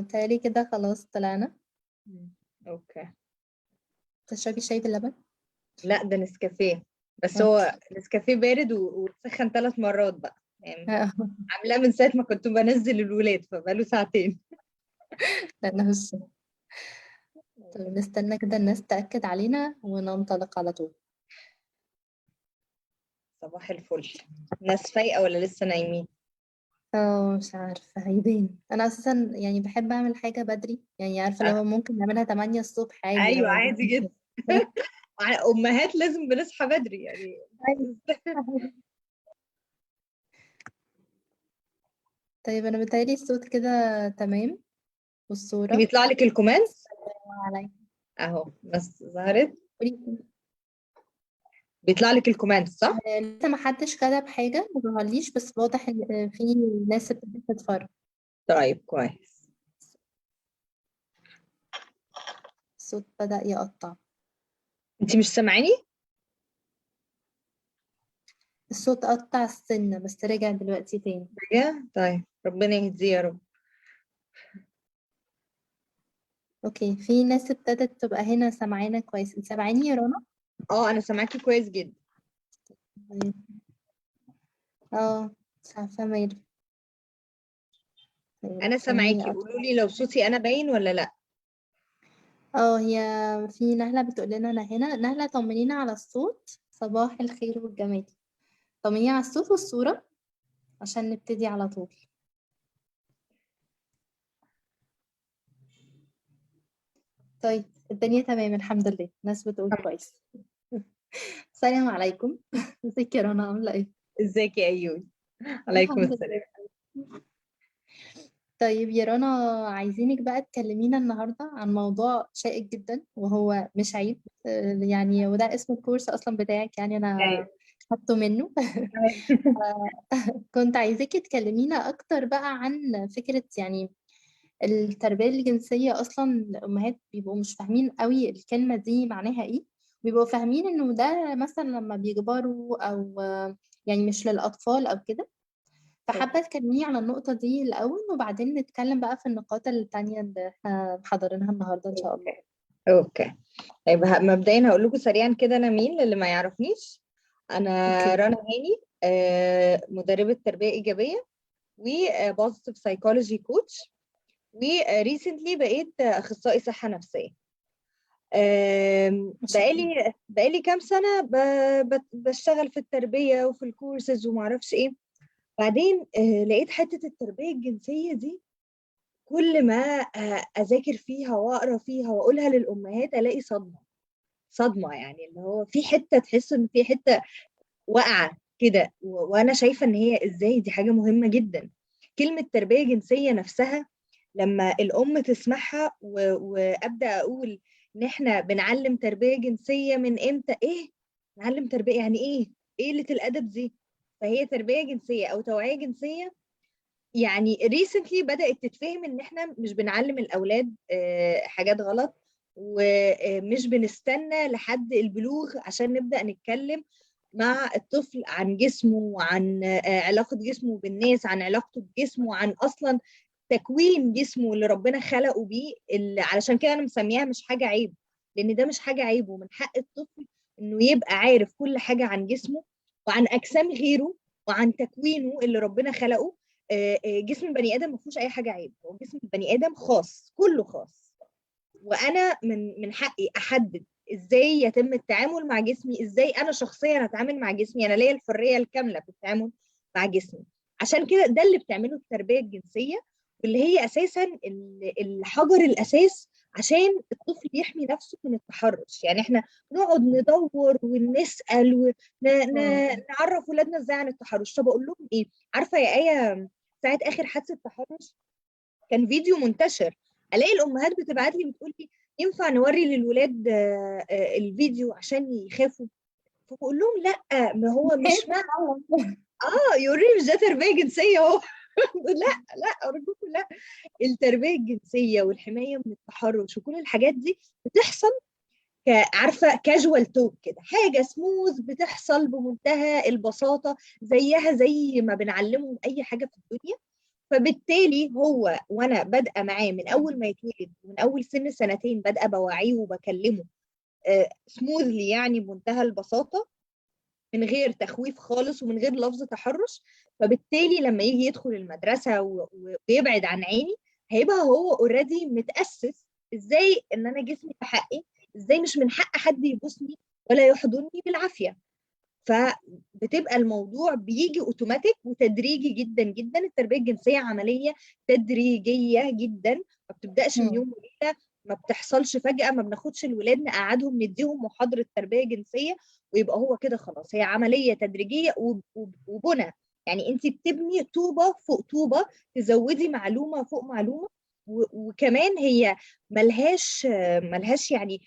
تهيألي كده خلاص طلعنا. اوكي. تشربي شاي باللبن؟ لا ده نسكافيه، بس اوكي. هو نسكافيه بارد وتسخن 3 مرات بقى يعني. آه. عاملاه من ساعة ما كنت بنزل الولاد، فبقاله ساعتين. لا نهش. طب نستنى كده الناس تأكد علينا وننطلق على طول. صباح الفل. ناس فايقة ولا لسه نايمين؟ مش عارفة هيبان. أنا أساسا يعني بحب أعمل حاجة بدري، يعني عارفة لو آه. ممكن نعملها 8 الصبح عادي ايوه لو عادي جدا. امهات لازم بنصحى بدري يعني. طيب أنا بتهيألي الصوت كده تمام والصورة. بيطلع لك الكومنتس عليا. اهو، بس ظهرت. قولي. بيطلع لك الكومنتس صح؟ لسه ما حدش كتب حاجة، ما ظهرليش، بس واضح إن في ناس ابتدت تتفرج. طيب كويس. الصوت بدأ يقطع. انت مش سامعاني؟ الصوت قطع السنة بس رجع دلوقتي تاني. حاجة؟ طيب ربنا يهديه يا رب. اوكي، في ناس ابتدت تبقى هنا سامعانا كويس. انت سامعاني يا رنا؟ اه انا سامعاكي كويس جدا. مش عارفة ماله. طيب انا خليني سامعاكي، قولوا لي لو صوتي انا باين ولا لا. هي في نهلة بتقول لنا انا هنا. نهلة طمنينا على الصوت، صباح الخير والجمال. طمنينا على الصوت والصورة عشان نبتدي على طول. طيب الدنيا تمام الحمد لله، الناس بتقول كويس. السلام عليكم. ازيك يا رنا، عاملة ايه؟ ازيك يا ايوه. عليكم الحمد السلام. لله. طيب يا رنا، عايزينك بقى تكلمينا النهاردة عن موضوع شائك جدا وهو مش عيب. يعني وده اسم الكورس أصلا بتاعك، يعني أنا ايوه. خدته منه. كنت عايزاكي تكلمينا أكتر بقى عن فكرة يعني التربية الجنسية. أصلا الأمهات بيبقوا مش فاهمين قوي الكلمة دي معناها إيه. بيبقوا فاهمين إنه ده مثلا لما بيكبروا أو يعني مش للأطفال أو كده. فحابة تكلميني على النقطة دي الأول وبعدين نتكلم بقى في النقاط التانية اللي احنا محضرينها النهاردة إن شاء الله. اوكي. طيب مبدئيا هقول لكم سريعا كده انا مين للي ما يعرفنيش. انا اوكي. رنا هاني، مدربة تربية إيجابية وبوزيتيف سايكولوجي كوتش، وريسنتلي بقيت أخصائي صحة نفسية. ما شاء الله. بقالي كام سنة بشتغل في التربية وفي الكورسز ومعرفش ايه. بعدين لقيت حتة التربية الجنسية دي كل ما أذاكر فيها وأقرأ فيها وأقولها للأمهات ألاقي صدمة. صدمة يعني اللي هو في حتة تحس إن في حتة واقعة كده، وأنا شايفة إن هي إزاي دي حاجة مهمة جدا. كلمة تربية جنسية نفسها لما الأم تسمعها وأبدأ أقول إن إحنا بنعلم تربية جنسية من إمتى؟ إيه؟ نعلم تربية يعني إيه؟ إيه قلة الأدب دي؟ فهي تربية جنسية أو توعية جنسية. يعني ريسنتلي بدأت تتفهم إن إحنا مش بنعلم الأولاد حاجات غلط، ومش بنستنى لحد البلوغ عشان نبدأ نتكلم مع الطفل عن جسمه وعن علاقة جسمه بالناس، عن علاقته بجسمه، عن أصلا تكوين جسمه اللي ربنا خلقه بيه. اللي علشان كده انا مسميها مش حاجه عيب، لان ده مش حاجه عيب، ومن حق الطفل انه يبقى عارف كل حاجه عن جسمه وعن اجسام غيره وعن تكوينه اللي ربنا خلقه. جسم البني ادم ما فيهوش اي حاجه عيب، هو جسم البني ادم خاص، كله خاص. وانا من حقي احدد ازاي يتم التعامل مع جسمي، ازاي انا شخصيا اتعامل مع جسمي. انا ليا الحريه الكامله في التعامل مع جسمي. عشان كده ده اللي بتعمله التربيه الجنسيه، واللي هي اساسا الحجر الاساس عشان الطفل يحمي نفسه من التحرش. يعني احنا نقعد ندور ونسال ونعرف ولادنا ازاي عن التحرش. طب اقول لهم ايه؟ عارفه يا ايه، ساعه اخر حادثه تحرش كان فيديو منتشر، الاقي الامهات بتبعت لي بتقول لي ينفع نوري للولاد الفيديو عشان يخافوا؟ فبقول لهم لا، ما هو مش معنى يوري مش ده تربيه جنسيه اهو. لا لا ارجوكم لا. التربيه الجنسيه والحمايه من التحرش وكل الحاجات دي بتحصل عارفه كاجوال توك كده، حاجه سموث بتحصل بمنتهى البساطه، زيها زي ما بنعلمهم اي حاجه في الدنيا. فبالتالي هو وانا بادئه معاه من اول ما يتولد، من اول سن سنتين بادئه بوعيه وبكلمه سموذلي، يعني بمنتهى البساطه، من غير تخويف خالص ومن غير لفظ تحرش. فبالتالي لما يجي يدخل المدرسه ويبعد عن عيني، هيبقى هو اوريدي متأسس ازاي ان انا جسمي في حقي، ازاي مش من حق حد يبوسني ولا يحضني بالعافيه. فبتبقى الموضوع بيجي اوتوماتيك وتدريجي جدا جدا. التربيه الجنسيه عمليه تدريجيه جدا، ما بتبداش من يوم وليله، ما بتحصلش فجاه. ما بناخدش الولاد نقعدهم نديهم محاضره تربيه جنسيه ويبقى هو كده خلاص. هي عمليه تدريجيه وبنى. يعني انت بتبني طوبه فوق طوبه، تزودي معلومه فوق معلومه. وكمان هي ملهاش يعني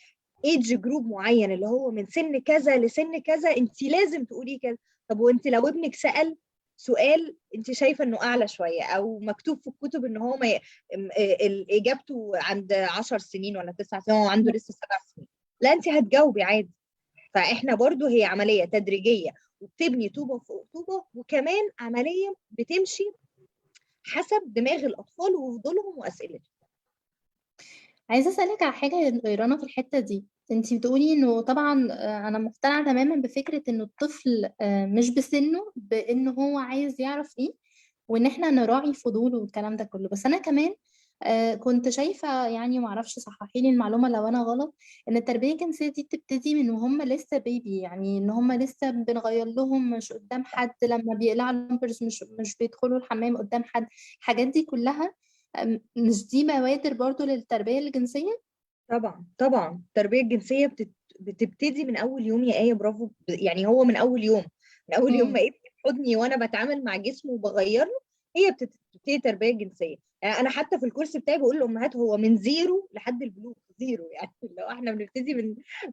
ايدج جروب معين، اللي هو من سن كذا لسن كذا انت لازم تقولي كذا. طب وانت لو ابنك سأل سؤال انت شايفه انه اعلى شويه، او مكتوب في الكتب ان هو اجابته عند 10 سنين ولا 9 سنين، هو عنده لسه 7 سنين، لا انت هتجاوبي عادي. فاحنا برضو هي عمليه تدريجيه، وبتبني طوبه فوق طوبه، وكمان عمليه بتمشي حسب دماغ الاطفال وفضولهم واسئلتهم. عايزة أسألك على حاجة يا رنا في الحتة دي. انتي بتقولي انه طبعا انا مقتنعة تماما بفكرة انه الطفل مش بسنه بانه هو عايز يعرف ايه، وان احنا نراعي فضوله والكلام ده كله. بس انا كمان كنت شايفة، يعني معرفش صححي لي المعلومة لو انا غلط، ان التربية الجنسية دي بتبتدي من وهم لسه بيبي، يعني ان هم لسه بنغير لهم مش قدام حد، لما بيقلعوا البامبرز مش بيدخلوا الحمام قدام حد. الحاجات دي كلها مش دي بوادر برضو للتربية الجنسية؟ طبعا طبعا. التربيه الجنسيه بتبتدي من اول يوم يا ايه، برافو. يعني هو من اول يوم، من اول يوم ما امم. ابني في حضني وانا بتعامل مع جسمه وبغير له، هي بتبتدي تربيه جنسيه. يعني انا حتى في الكورس بتاعي بقول للامهات هو من زيرو لحد البلوغ، زيرو يعني. لو احنا بنبتدي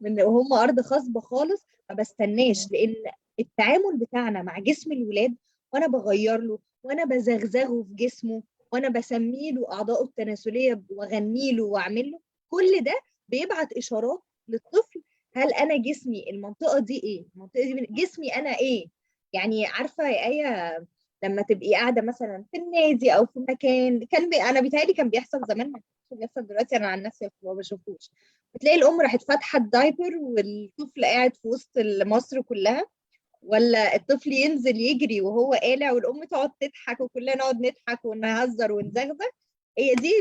من وهم ارض خصبه خالص، ما بستناش، لان التعامل بتاعنا مع جسم الولاد وانا بغير له وانا بزغزغه في جسمه وانا بسمي له اعضائه التناسليه واغني له واعمل له، كل ده بيبعت اشارات للطفل. هل انا جسمي المنطقه دي ايه، المنطقه دي جسمي انا ايه. يعني عارفه يا ايه، لما تبقي قاعده مثلا في النادي او في مكان، انا بيتهيألي كان بيحصل زمان، ما كانش بيحصل دلوقتي، انا عن نفسي ما بشوفوش. بتلاقي الام راحت فاتحه الدايبر والطفل قاعد في وسط مصر كلها، ولا الطفل ينزل يجري وهو قالع والام تقعد تضحك وكلنا نقعد نضحك ونهزر ونزغزغ. هي دي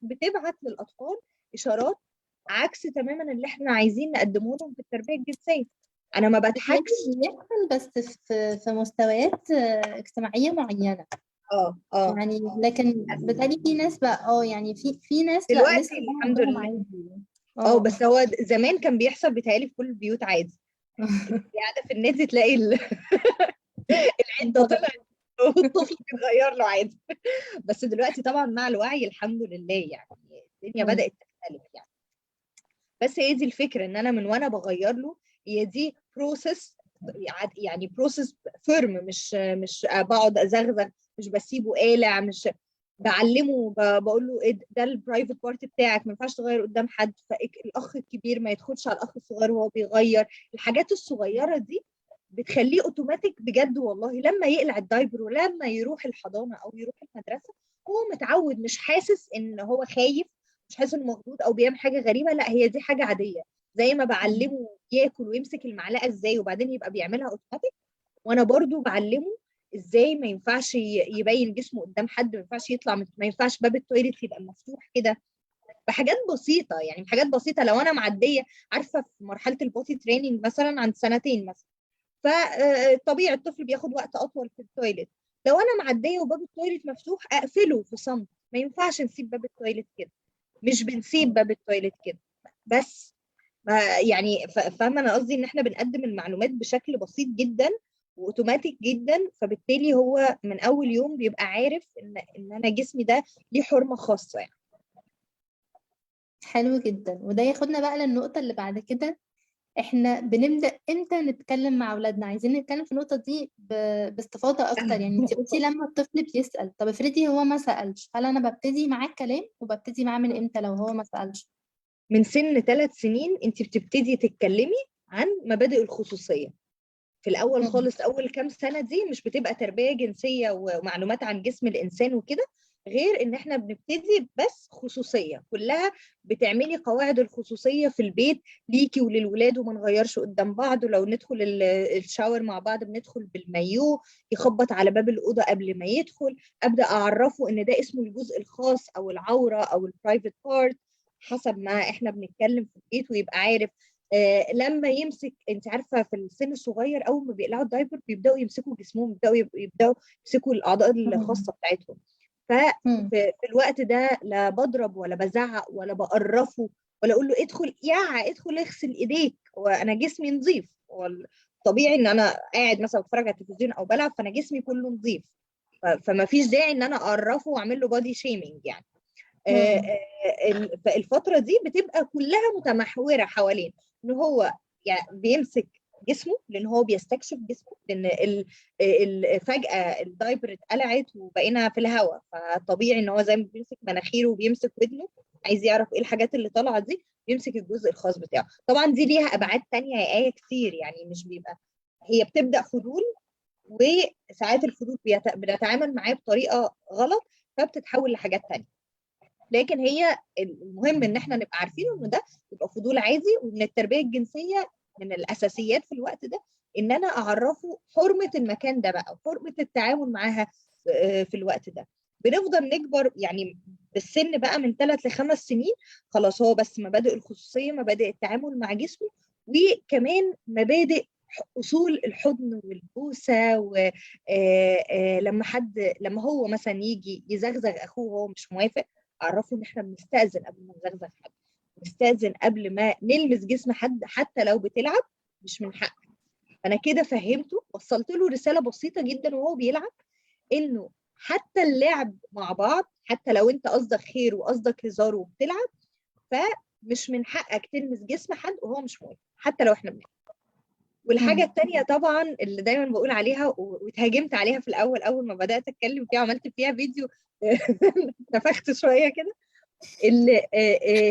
بتبعت للاطفال اشارات عكس تماما اللي احنا عايزين نقدمه لهم في التربيه الجنسيه. انا ما بتهيألي بضحكش. بيحصل بس في مستويات اجتماعية معينة. اه يعني لكن بتهيألي في ناس بقى يعني في ناس لا دلوقتي لسه ده الحمد عندهم لله. عادي. اه اه. بس هو زمان كان بيحصل بيتهيألي في كل البيوت عادي. قاعده في النادي تلاقي العده طلعت والطفل بيتغير له عادي. بس دلوقتي طبعا مع الوعي الحمد لله، يعني الدنيا مم. بدأت تختلف يعني. بس هي دي الفكره، ان انا من وانا بغير له، هي دي بروسيس، يعني بروسيس فيرم، مش بقعد ازغزغ، مش بسيبه قالع، مش بعلمه، بقول له إيه ده البرايفت بارت بتاعك، ما ينفعش تغير قدام حد، فالاخ الكبير ما يدخلش على الاخ الصغير وهو بيغير. الحاجات الصغيره دي بتخليه اوتوماتيك بجد والله. لما يقلع الدايبر ولما يروح الحضانه او يروح المدرسه، هو متعود، مش حاسس ان هو خايف، مش حاسس انه مخضوض او بيعمل حاجه غريبه، لا هي دي حاجه عاديه. زي ما بعلمه ياكل ويمسك المعلقه ازاي وبعدين يبقى بيعملها اوتوماتيك، وانا برضو بعلمه ازاي ما ينفعش يبين جسمه قدام حد، ما ينفعش يطلع، ما ينفعش باب التويليت يبقى مفتوح كده. بحاجات بسيطه، يعني حاجات بسيطه. لو انا معديه، عارفه في مرحله البوتي تريننج مثلا عند سنتين مثلا، فطبيعي الطفل بياخد وقت اطول في التويليت. لو انا معديه وباب التويليت مفتوح، اقفله في صمت. ما ينفعش نسيب باب التويليت كده، مش بنسيب باب التويليت كده. بس يعني فاهمه انا قصدي، ان احنا بنقدم المعلومات بشكل بسيط جدا واوتوماتيك جدا، فبالتالي هو من اول يوم بيبقى عارف ان انا جسمي ده ليه حرمه خاصه يعني. حلو جدا. وده ياخدنا بقى للنقطة اللي بعد كده. احنا بنبدأ امتى نتكلم مع اولادنا؟ عايزين نتكلم في النقطة دي باستفاضة اكتر. يعني انت قلتي لما الطفل بيسأل، طب افرضي هو ما سألش، هل انا ببتدي معاه الكلام وببتدي معاه من امتى لو هو ما سألش؟ من سن 3 سنين انت بتبتدي تتكلمي عن مبادئ الخصوصيه. في الاول مم. خالص، اول كام سنه دي مش بتبقى تربيه جنسيه ومعلومات عن جسم الانسان وكده، غير ان احنا بنبتدي بس خصوصيه كلها. بتعملي قواعد الخصوصيه في البيت ليكي وللولاد، وما نغيرش قدام بعض، ولو ندخل الشاور مع بعض بندخل بالمايو، يخبط على باب الاوضه قبل ما يدخل، ابدا اعرفه ان ده اسمه الجزء الخاص او العوره او البرايفت بارت حسب ما احنا بنتكلم في البيت، ويبقى عارف. لما يمسك، انت عارفه في السن الصغير اول ما بيقلعوا الدايبر بيبداوا يمسكوا جسمهم، يبداوا يمسكوا الاعضاء مم. الخاصه بتاعتهم. ففي مم. في الوقت ده لا بضرب ولا بزعق ولا بقرفه ولا اقول له ادخل ادخل اغسل ايديك، وانا جسمي نظيف. طبيعي ان انا قاعد مثلا بتفرج على التلفزيون او بلعب، فانا جسمي كله نظيف، فما فيش داعي ان انا اقرفه واعمل له بادي شيمينج يعني. مم. الفترة دي بتبقى كلها متمحورة حوالين ان هو يعني بيمسك جسمه، لان هو بيستكشف جسمه، لان فجأة الدايبر اتقلعت وبقينا في الهواء، فطبيعي ان هو زي ما بيمسك مناخيره وبيمسك ودنه، عايز يعرف ايه الحاجات اللي طالعة دي، بيمسك الجزء الخاص بتاعه. طبعا دي ليها ابعاد تانية يا آية كتير، يعني مش بيبقى، هي بتبدأ فضول، وساعات الفضول بنتعامل معاه بطريقة غلط، فبتتحول لحاجات تانية. لكن هي المهم ان احنا نبقى عارفين ان ده يبقى فضول عادي، وان التربيه الجنسيه من الاساسيات في الوقت ده ان انا اعرفه حرمه المكان ده بقى، وحرمه التعامل معاها في الوقت ده. بنفضل نكبر يعني بالسن بقى من 3 ل5 سنين، خلاص هو بس مبادئ الخصوصيه، مبادئ التعامل مع جسمه، وكمان مبادئ اصول الحضن والبوسه. لما هو مثلا يجي يزغزغ اخوه وهو مش موافق، اعرفه ان احنا بنستأذن قبل ما نزغزغ حد، بنستأذن قبل ما نلمس جسم حد، حتى لو بتلعب مش من حقك. انا كده فهمته، وصلت له رسالة بسيطة جدا وهو بيلعب، انه حتى اللعب مع بعض، حتى لو انت قصدك خير وقصدك هزار وبتلعب، فمش من حقك تلمس جسم حد وهو مش موافق، حتى لو احنا بنلعب. والحاجة مم. التانية طبعا اللي دايما بقول عليها واتهاجمت عليها في الأول، أول ما بدأت أتكلم فيها عملت فيها فيديو نفخت شوية كده،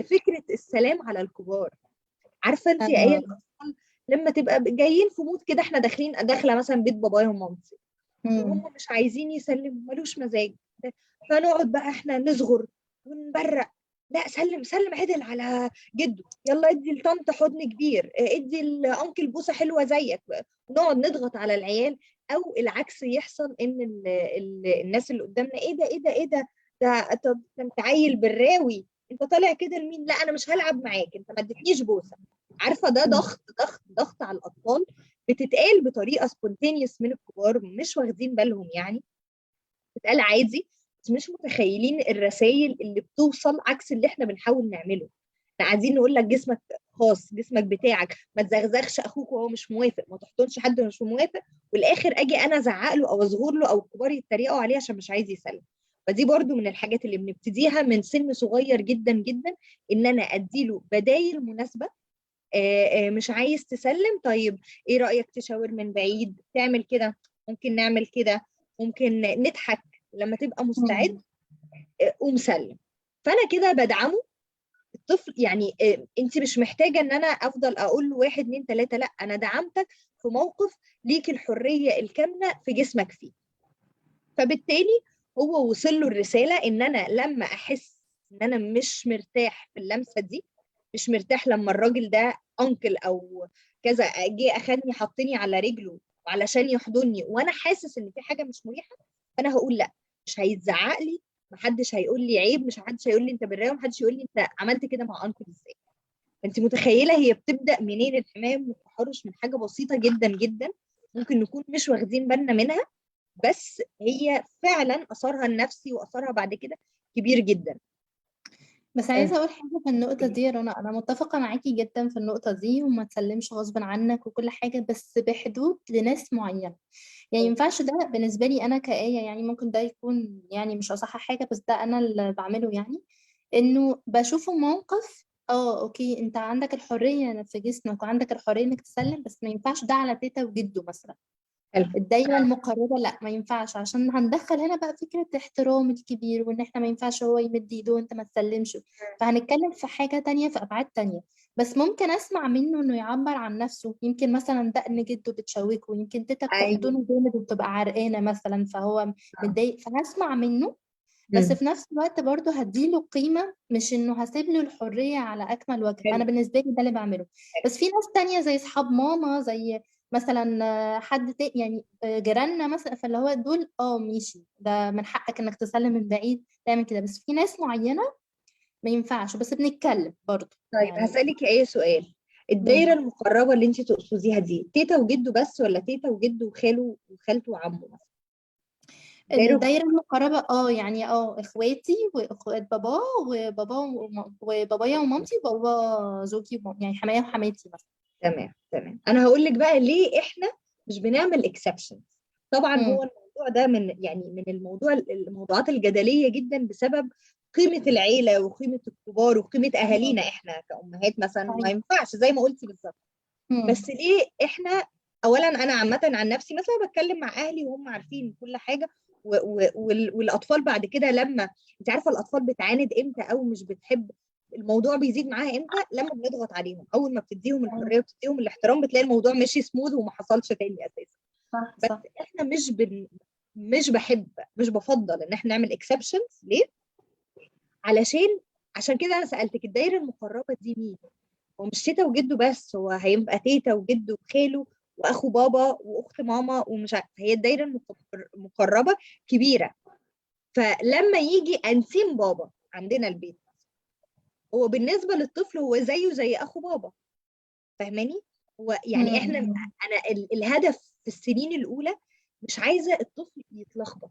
فكره السلام على الكبار. عارفه انت يا ايه، آه. الاطفال لما تبقى جايين في مود كده، احنا داخله مثلا بيت بابايا ومامتي، مم. وهم مش عايزين يسلموا، ملوش مزاج، فنقعد بقى احنا نصغر ونبرق، لا سلم سلم عدل على جده، يلا ادي لطنط حضن كبير، ادي الانكل بوسه حلوه زيك، ونقعد نضغط على العيال. او العكس يحصل، ان الناس اللي قدامنا ايه ده ايه ده ايه ده انت عيل براوي، انت طالع كده لمين؟ لا انا مش هلعب معاك، انت ما ادتنيش بوسه. عارفه ده مم. ضغط ضغط ضغط على الاطفال، بتتقال بطريقه سبونتينيوس من الكبار مش واخدين بالهم يعني، بتتقال عادي، بس مش متخيلين الرسائل اللي بتوصل عكس اللي احنا بنحاول نعمله. احنا عايزين نقول لك جسمك خاص، جسمك بتاعك، ما تزغزغش اخوك وهو مش موافق، ما تحضنش حد مش موافق، والاخر اجي انا ازعق له او اصغر له او الكبار يتريقوا عليه عشان مش عايز يسلم. فدي برضو من الحاجات اللي بنبتديها من سن صغير جدا جدا، ان انا اديله بدايل مناسبه. مش عايز تسلم، طيب ايه رأيك تشاور من بعيد، تعمل كده، ممكن نعمل كده، ممكن نضحك، لما تبقى مستعد مم. قوم سلم. فانا كده بدعمه الطفل يعني. انت مش محتاجه ان انا افضل اقول له 1 2 3، لا انا دعمتك في موقف ليك الحريه الكامله في جسمك فيه. فبالتالي هو وصل له الرساله ان انا لما احس ان انا مش مرتاح في اللمسه دي، مش مرتاح لما الراجل ده انكل او كذا جه اخدني حطني على رجله علشان يحضني وانا حاسس ان في حاجه مش مريحه، فانا هقول لا، مش هيتزعق لي، محدش هيقول لي عيب، مش حدش هيقول لي انت بالرايه، محدش يقول لي انت عملت كده مع انكل ازاي. انت متخيله هي بتبدا منين الحمايه من التحرش؟ من حاجه بسيطه جدا جدا، ممكن نكون مش واخدين بالنا منها، بس هي فعلا اثرها النفسي واثرها بعد كده كبير جدا. بس آه، عايزة أقول حاجة في النقطة دي يا رنا، أنا متفقة معاكي جدا في النقطة دي، وما تسلمش غصب عنك وكل حاجة، بس بحدود لناس معينة. يعني ينفعش ده بالنسبة لي أنا كآية، يعني ممكن ده يكون يعني مش أصح حاجة، بس ده أنا اللي بعمله يعني. إنه بشوفه موقف، أوكي أنت عندك الحرية في جسمك وعندك الحرية إنك تسلم، بس ما ينفعش ده على تيتا وجده مثلا. حلو. الدايرة المقربة لا ما ينفعش، عشان هندخل هنا بقى فكرة احترام الكبير، وان احنا ما ينفعش هو يمد ايده وانت ما تسلمش. فهنتكلم في حاجة تانية، في ابعاد تانية. بس ممكن اسمع منه انه يعبر عن نفسه. يمكن مثلا دقن جده بتشوكه، يمكن تيتا ايوه. بتحضنه جامد وبتبقى عرقانه مثلا فهو آه. متضايق، فهسمع منه. بس مم. في نفس الوقت برضه هديله قيمة، مش انه هسيب له الحرية على اكمل وجه. حلو. انا بالنسبة لي ده اللي بعمله. بس في ناس تانية زي اصحاب ماما، زي مثلا حد يعني جيراننا مثلا، فاللي هو دول ماشي، ده من حقك انك تسلم من بعيد تعمل كده. بس في ناس معينة ما ينفعش، بس بنتكلم برضه طيب يعني. هسألك اي سؤال. الدايرة مم. المقربة اللي انت تقصديها دي تيتا وجده بس، ولا تيتا وجده وخاله وخالته وعمه مثلا؟ دايرة. الدايرة المقربة يعني اخواتي واخوات بابا، وبابايا ومامتي وبابا زوجي يعني حماية وحماتي مثلا. تمام تمام. انا هقول لك بقى ليه احنا مش بنعمل اكسبشن. طبعا مم. هو الموضوع ده من الموضوعات الجدليه جدا، بسبب قيمه العيله وقيمه الكبار وقيمه اهالينا. احنا كأمهات مثلا ما صحيح. ينفعش زي ما قلتي بالظبط. مم. بس ليه احنا؟ اولا انا عامه عن نفسي مثلا بتكلم مع اهلي وهم عارفين كل حاجه، والاطفال بعد كده لما انت عارفه الاطفال بتعاند امتى او مش بتحب، الموضوع بيزيد معاها امتى؟ لما بنضغط عليهم. اول ما بتديهم صحيح. الحريه وبتديهم الاحترام بتلاقي الموضوع مشي سموذ وما حصلش تاني اساسا. صح بس صح. احنا مش بفضل ان احنا نعمل اكسبشنز. ليه؟ علشان عشان كده انا سالتك الدايره المقربه دي مين. هو مش تيتا وجده بس، هو هيبقى تيتا وجده وخاله واخو بابا واخت ماما ومش عارفه، هي الدايره المقربه كبيره. فلما يجي انسيم بابا عندنا البيت، هو بالنسبه للطفل هو زيه زي اخو بابا. فاهماني؟ هو يعني احنا، مم. انا الهدف في السنين الاولى مش عايزه الطفل يتلخبط.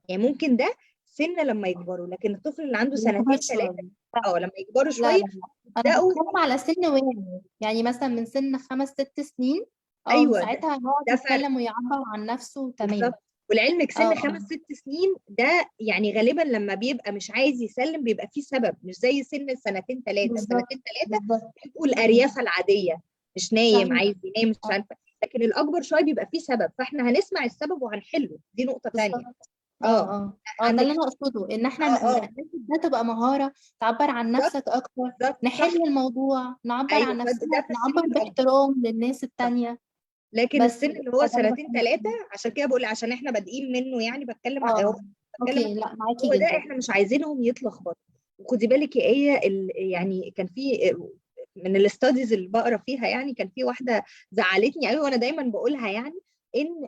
يعني ممكن ده سن لما يكبروا، لكن الطفل اللي عنده يكبر سنتين ثلاثه، شوية. لما يكبروا لا شويه لا لا، أنا يبداوا. بتكلم على سن واعي، يعني مثلا من سن 5 6 سنين. ايوه، ساعتها هيقعد ده فرق. يتكلم ويعبر عن نفسه تمام. بالظبط. ولعلمك اه سن 5 6 سنين ده يعني غالبا لما بيبقى مش عايز يسلم بيبقى فيه سبب، مش زي سن سنتين ثلاثه. بالظبط سنتين ثلاثه بالظبط. بيبقوا مم. الاريافه العاديه، مش نايم صحيح. عايز ينام مش اه عارفه. لكن الاكبر شويه بيبقى فيه سبب، فاحنا هنسمع السبب وهنحله، دي نقطه تانيه. بالظبط. اه. ده عندك اللي انا حق. اقصده، ان احنا اه اه. ده تبقى مهارة تعبر عن بالظبط. نفسك اكتر. بالظبط نحل صح. الموضوع، نعبر ايوه، عن فده نفسنا، في السن نعبر الاكبر. باحترام للناس صح. التانية. لكن بس السن اللي هو فده اللي سنتين بتكلم ثلاثه، فيه. عشان كده بقول عشان احنا بادئين منه، يعني هو اه بتكلم. اوكي، لا معاكي هو ده جدا. احنا مش عايزينهم يتلخبطوا. وخدي بالك يا ايه يعني كان في من الاستاديز اللي بقرا فيها، يعني كان في واحده زعلتني قوي وانا دايما بقولها، يعني ان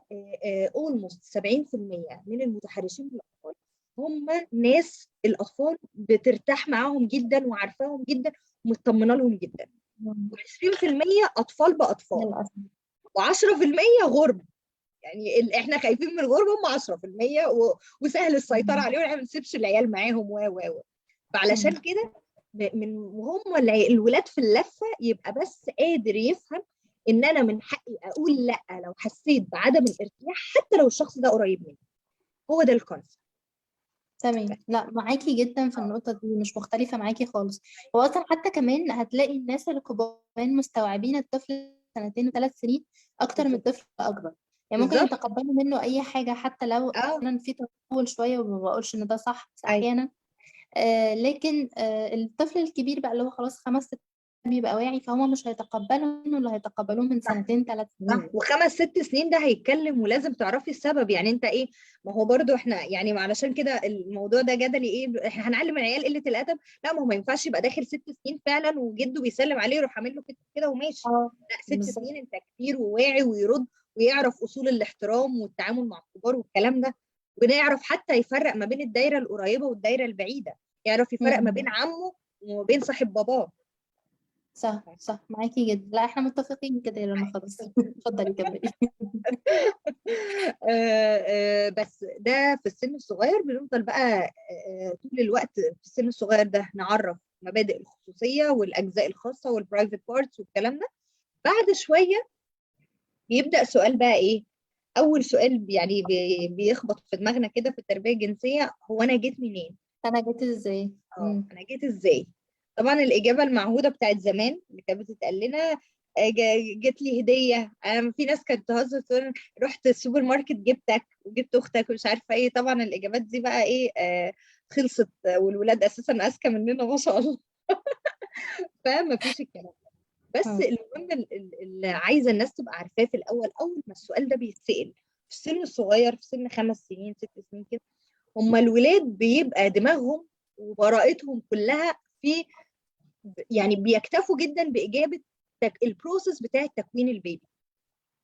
اولموست 70% من المتحرشين بالاطفال هم ناس الاطفال بترتاح معاهم جدا وعارفاهم جدا ومطمنه لهم جدا. مم. و20% اطفال باطفال، للأسف. و10% غرب. يعني احنا خايفين من الغربه، هم 10% وسهل السيطره مم. عليهم، يعني ما بنسيبش العيال معاهم فعلشان مم. كده من وهم الولاد في اللفه يبقى بس قادر يفهم ان انا من حقي اقول لا لو حسيت بعدم الارتياح، حتى لو الشخص ده قريب مني. هو ده الكونسيبت. تمام، لا معاكي جدا في النقطة دي، مش مختلفة معاكي خالص. هو أصلا حتى كمان هتلاقي الناس اللي كبار مستوعبين الطفل 2 و3 سنين أكتر من بالظبط. الطفل الأكبر. يعني ممكن بالظبط. يتقبلوا منه أي حاجة حتى لو اه. أحيانا في تطول شوية، وما بقولش إن ده صح، بس اي. أحيانا لكن الطفل الكبير بقى اللي هو خلاص 5 6 بيبقى واعي، فهم مش هيتقبلوا منه اللي هيتقبلوه من صح. 2 3 سنين. و5 6 سنين ده هيتكلم ولازم تعرفي السبب، يعني انت ايه. ما هو برضو احنا يعني علشان كده الموضوع ده جدلي، ايه احنا هنعلم العيال قله الادب؟ لا، ما هو ما ينفعش يبقى داخل 6 سنين فعلا وجده بيسلم عليه يروح عامل له كده كده وماشي. اه لا، ست بالظبط. سنين انت كبير وواعي ويرد ويعرف اصول الاحترام والتعامل مع الكبار والكلام ده. ويعرف حتى يفرق ما بين الدايره القريبه والدايره البعيده، يعرف يفرق ما بين مم. عمه وما بين صاحب باباه. صح صح، معاكي جدا. لا احنا متفقين كده يا رنا، خلاص اتفضلي كملي. بس ده في السن الصغير بنفضل بقى طول الوقت في السن الصغير ده نعرف مبادئ الخصوصية والأجزاء الخاصة والبرايفت بارتس والكلام ده. بعد شوية بيبدأ سؤال بقى إيه. أول سؤال يعني بيخبط في دماغنا كده في التربية الجنسية، هو أنا جيت منين؟ انا جيت ازاي؟ أنا جيت إزاي؟ طبعا الإجابة المعهودة بتاعت زمان اللي كانت بتتقال لنا، جت لي هدية. في ناس كانت تهزر تقول رحت السوبر ماركت جبتك وجبت أختك ومش عارفة إيه. طبعا الإجابات دي بقى إيه خلصت، والولاد أساسا أذكى مننا ما شاء الله. فما فيش الكلام ده. بس المهم اللي عايزه الناس تبقى عارفاه في الاول، اول ما السؤال ده بيتسال في السن الصغير، في سن 5 سنين 6 سنين كده، هم الولاد بيبقى دماغهم وبراءتهم كلها في، يعني بيكتفوا جدا باجابه البروسيس بتاع تكوين البيبي.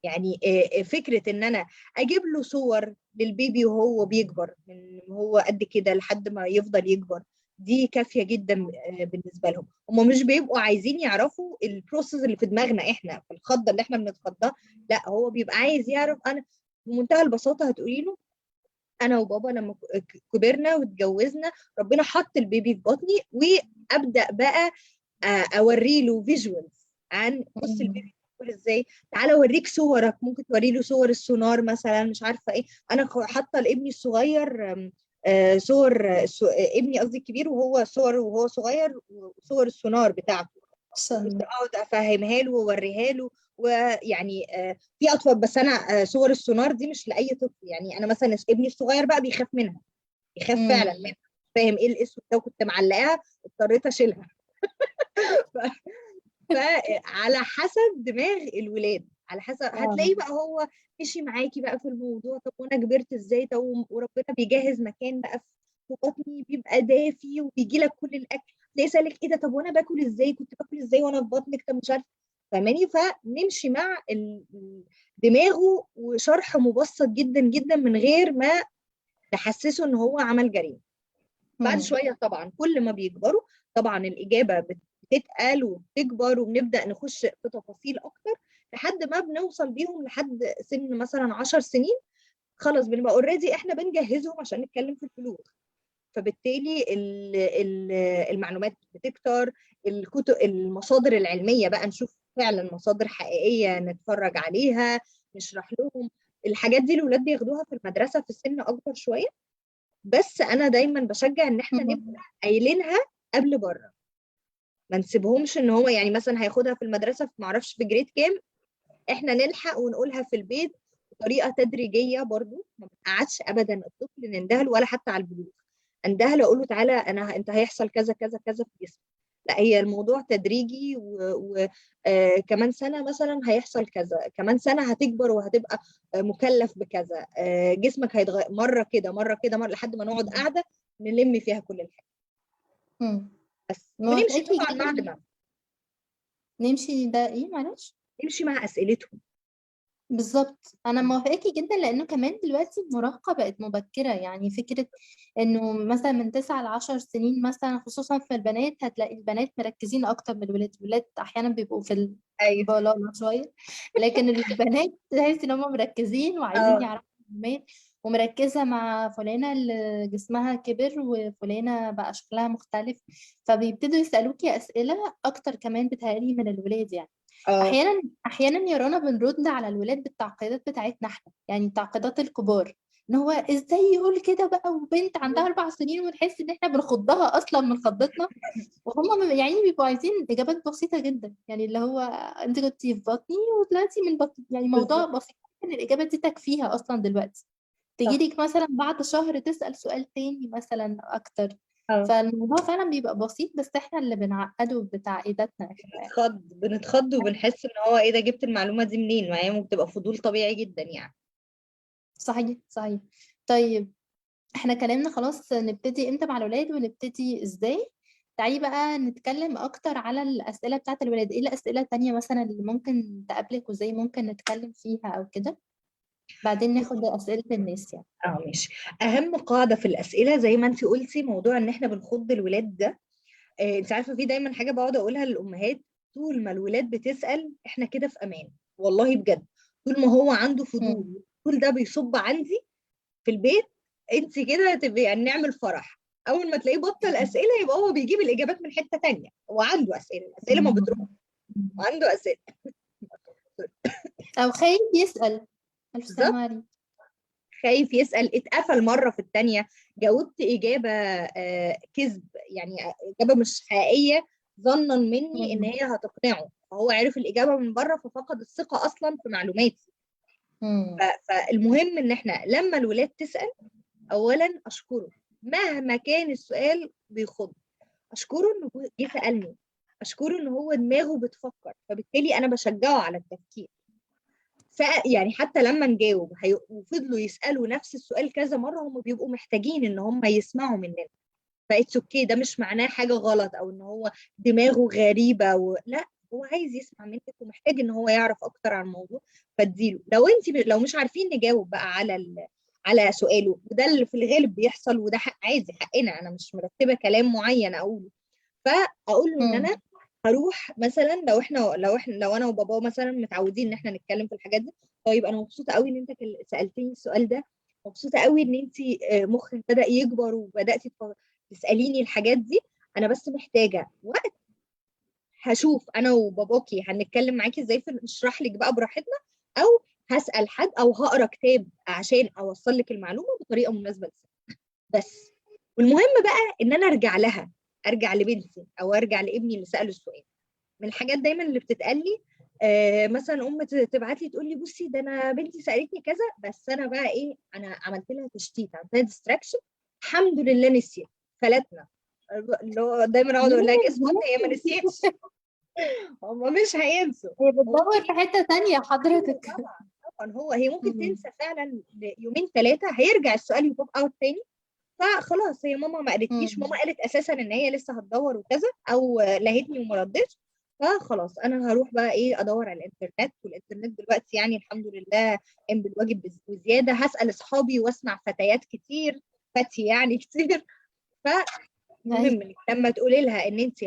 يعني فكره ان انا اجيب له صور للبيبي وهو بيكبر من هو قد كده لحد ما يفضل يكبر، دي كافيه جدا بالنسبه لهم. هم مش بيبقوا عايزين يعرفوا البروسيس اللي في دماغنا احنا في الخضه اللي احنا بنتخضها، لا هو بيبقى عايز يعرف. انا بمنتهى البساطه هتقولي له انا وبابا لما كبرنا واتجوزنا ربنا حط البيبي في بطني، وابدا بقى اوري له فيجوالز عن بص البيبي بيقول ازاي، تعالى اوريك صورك، ممكن توري له صور السونار مثلا، مش عارفه ايه. انا حاطه لابني الصغير صور ابني قصدي الكبير وهو صور وهو صغير وصور السونار بتاعته، وكنت اقعد افهمها له واوريها له. ويعني في اطفال، بس انا صور السونار دي مش لاي طفل. يعني انا مثلا ابني الصغير بقى بيخاف منها، بيخاف فعلا منها، فاهم ايه الاسود ده، وكنت معلقاها اضطريت اشيلها. فعلى حسب دماغ الولاد، على حسب هتلاقيه بقى هو مشي معاكي بقى في الموضوع. طب وانا كبرت ازاي؟ طب وربنا بيجهز مكان بقى في بطني بيبقى دافي وبيجي لك كل الاكل، تلاقيه سالك ايه ده، طب وانا باكل ازاي، كنت باكل ازاي وانا في بطنك، طب مش عارف. فاهماني؟ فنمشي مع دماغه وشرح مبسط جدا جدا من غير ما تحسسه ان هو عمل جريمه. بعد شويه طبعا كل ما بيكبروا طبعا الاجابه بتتقل وبتكبر، وبنبدا نخش في تفاصيل اكتر لحد ما بنوصل بيهم لحد سن مثلا 10 سنين. خلاص بنبقى اوريدي احنا بنجهزهم عشان نتكلم في البلوغ. فبالتالي المعلومات بتكتر، الكتب المصادر العلميه بقى نشوف فعلا مصادر حقيقيه نتفرج عليها، نشرح لهم الحاجات دي. الاولاد بياخدوها في المدرسه في سن اكبر شويه، بس انا دايما بشجع ان احنا نبدا قايلينها قبل بره، ما نسيبهمش ان هو يعني مثلا هياخدها في المدرسه في معرفش في جريد كام، احنا نلحق ونقولها في البيت بطريقه تدريجيه. برضو ما بنقعدش ابدا الطفل نندهله ولا حتى على البلوغ اندهله اقول له تعالى انت هيحصل كذا كذا كذا في جسمك. لا، هي الموضوع تدريجي، وكمان سنه مثلا هيحصل كذا، كمان سنه هتكبر وهتبقى مكلف بكذا، جسمك هيتغير مره كده مره كده مره، لحد ما نقعد قاعده نلم فيها كل الحاجات. بس ونمشي موافقاكي طبعا مع جدا. دماغ، نمشي ده ايه معلش؟ نمشي مع اسئلتهم. بالظبط، انا موافقاكي جدا، لانه كمان دلوقتي المراهقه بقت مبكره. يعني فكره انه مثلا من 9 ل10 سنين مثلا، خصوصا في البنات، هتلاقي البنات مركزين اكتر من الولاد. الولاد احيانا بيبقوا في ايوه. البلاله شويه، لكن البنات تحس ان هم مركزين وعايزين اه. يعرفوا معلومات، ومركزه مع فلانه اللي جسمها كبر وفلانه بقى شكلها مختلف، فبيبتدوا يسالوكي اسئله اكتر كمان بتهيألي من الولاد يعني. اه. احيانا يا رنا بنرد على الولاد بالتعقيدات بتاعتنا احنا، يعني تعقيدات الكبار، ان هو ازاي يقول كده بقى وبنت عندها 4 سنين، ونحس ان احنا بنخضها اصلا من خضتنا. وهم يعني بيبقوا عايزين اجابات بسيطه جدا، يعني اللي هو انت كنتي في بطني وطلعتي من بطني، يعني موضوع بالظبط. بسيط ان الاجابه دي تكفيها اصلا دلوقتي. صح. تجيلك مثلا بعد شهر تسأل سؤال تاني مثلا اكتر. اه. فالموضوع فعلا بيبقى بسيط، بس احنا اللي بنعقده بتعقيداتنا احنا. بنتخض وبنحس ان هو ايه ده، جبت المعلومه دي منين؟ ما هي ممكن تبقى فضول طبيعي جدا يعني. صحيح صحيح. طيب، احنا كلامنا خلاص، نبتدي امتى مع الولاد ونبتدي ازاي. تعالي بقى نتكلم اكتر على الاسئله بتاعت الولاد. ايه الاسئله التانية مثلا اللي ممكن تقابلك وازاي ممكن نتكلم فيها او كده، بعدين ناخد اسئله الناس يعني. اه ماشي. اهم قاعده في الاسئله زي ما انت قلتي، موضوع ان احنا بنخض الولاد ده. انت عارفه في دايما حاجه بقعد اقولها للامهات، طول ما الولاد بتسال احنا كده في امان. والله بجد، طول ما هو عنده مم. فضول كل ده بيصب عندي في البيت، انت كده هتبقي يعني نعمل فرح. اول ما تلاقيه بطل اسئله يبقى هو بيجيب الاجابات من حته تانية، وعنده اسئله، الاسئله ما بتروح، وعنده اسئله. او خايف يسأل. الف بالظبط. سلامة عليك. خايف يسأل، اتقفل مرة في التانية، جاوبت إجابة كذب، يعني إجابة مش حقيقية، ظنا مني إن مم. هي هتقنعه، فهو عرف الإجابة من بره ففقد الثقة أصلا في معلوماتي. مم. فالمهم إن إحنا لما الولاد تسأل، أولا أشكره مهما كان السؤال بيخض، أشكره إنه جه سألني، اشكره ان هو دماغه بتفكر، فبالتالي انا بشجعه على التفكير. يعني حتى لما نجاوب وفضلوا يسالوا نفس السؤال كذا مره، هم بيبقوا محتاجين ان هم يسمعوا مننا. فايتس اوكي، ده مش معناه حاجه غلط او ان هو دماغه غريبه لا، هو عايز يسمع منك ومحتاج ان هو يعرف اكتر عن الموضوع، فاديله. لو مش عارفين نجاوب بقى على سؤاله، وده اللي في الغالب بيحصل، وده حق عادي، حقنا، انا مش مرتبه كلام معين اقوله، فاقول له ان انا هروح مثلا، لو انا وبابا مثلا متعودين ان احنا نتكلم في الحاجات دي. طيب انا مبسوطه قوي ان انت سالتني السؤال ده، مبسوطه قوي ان انت مخك بدا يكبر وبداتي تساليني الحاجات دي. انا بس محتاجه وقت، هشوف انا وباباكي هنتكلم معاكي ازاي، نشرح لك بقى براحتنا، او هسال حد او هقرا كتاب عشان اوصل لك المعلومه بطريقه مناسبه لسنك. بس. والمهم بقى ان انا ارجع لبنتي او ارجع لابني اللي سال السؤال. من الحاجات دايما اللي بتتقال لي، مثلا تبعت لي تقول لي بصي ده انا بنتي سالتني كذا، بس انا بقى ايه، انا عملت لها تشتيت، عملت لها ديستراكشن، الحمد لله نسيت، فلتنا. اللي هو دايما اقعد اقول لها اسمه انت، هي ما نسيتش. هم مش هينسوا. هي هو بتدور في حتة تانية حضرتك. طبعا طبعا هي ممكن مم. تنسى فعلا يومين ثلاثه، هيرجع السؤال يبوب اوت تاني، فخلاص هي ماما ما قالتليش، مم. ماما قالت اساسا ان هي لسه هتدور وكذا، او لهتني وما ردتش، فخلاص انا هروح بقى ايه ادور على الانترنت. والانترنت دلوقتي يعني الحمد لله قام بالواجب وزياده، هسال اصحابي واسمع فتيات كتير، فتي يعني كتير. أيوة. فالمهم انك لما تقولي لها ان انت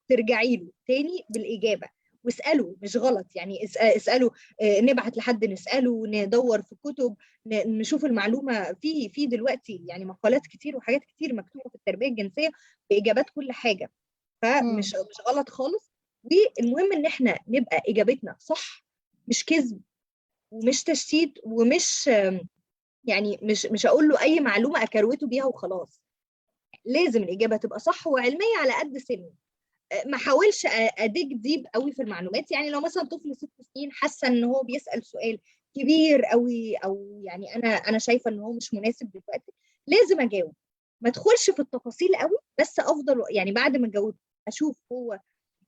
ترجعي له تاني بالاجابه، واسالوا مش غلط يعني، اسالوا، نبعت لحد نساله، ندور في كتب، نشوف المعلومه في دلوقتي يعني مقالات كتير وحاجات كتير مكتوبه في التربيه الجنسيه باجابات كل حاجه، مم. فمش غلط خالص. والمهم ان احنا نبقى اجابتنا صح، مش كذب ومش تشتيت ومش يعني مش اقول له اي معلومه اكروته بيها وخلاص. لازم الاجابه تبقى صح وعلميه على قد سنه. ما حاولش اديك ديب قوي في المعلومات. يعني لو مثلا طفل 6 سنين حاسه ان هو بيسال سؤال كبير قوي، او يعني انا شايفه ان هو مش مناسب دلوقتي، لازم اجاوب. ما ادخلش في التفاصيل قوي، بس افضل يعني بعد ما اجاوب اشوف هو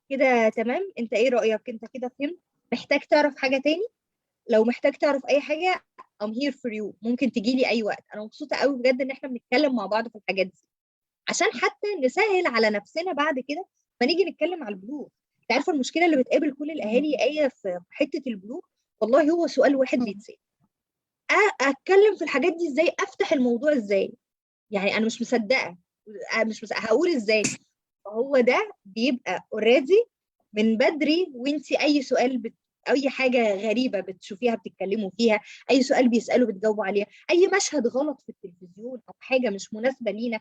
كده تمام، انت ايه رايك، انت كده فهمت، محتاج تعرف حاجه تاني؟ لو محتاج تعرف اي حاجه I'm here for you، ممكن تجي لي اي وقت. انا مبسوطه قوي بجد ان احنا بنتكلم مع بعض في الحاجات دي، عشان حتى نسهل على نفسنا بعد كده ما نيجي نتكلم على البلوغ. انت عارفه المشكله اللي بتقابل كل الاهالي ايه في حته البلوغ؟ والله هو سؤال واحد مم. بيتسال، اتكلم في الحاجات دي ازاي، افتح الموضوع ازاي، يعني انا مش مصدقه، مش مصدقة. هقول ازاي؟ فهو ده بيبقى اوريدي من بدري، وانت اي سؤال اي حاجه غريبه بتشوفيها بتتكلموا فيها، اي سؤال بيسالوا بتجاوبوا عليها، اي مشهد غلط في التلفزيون او حاجه مش مناسبه لينا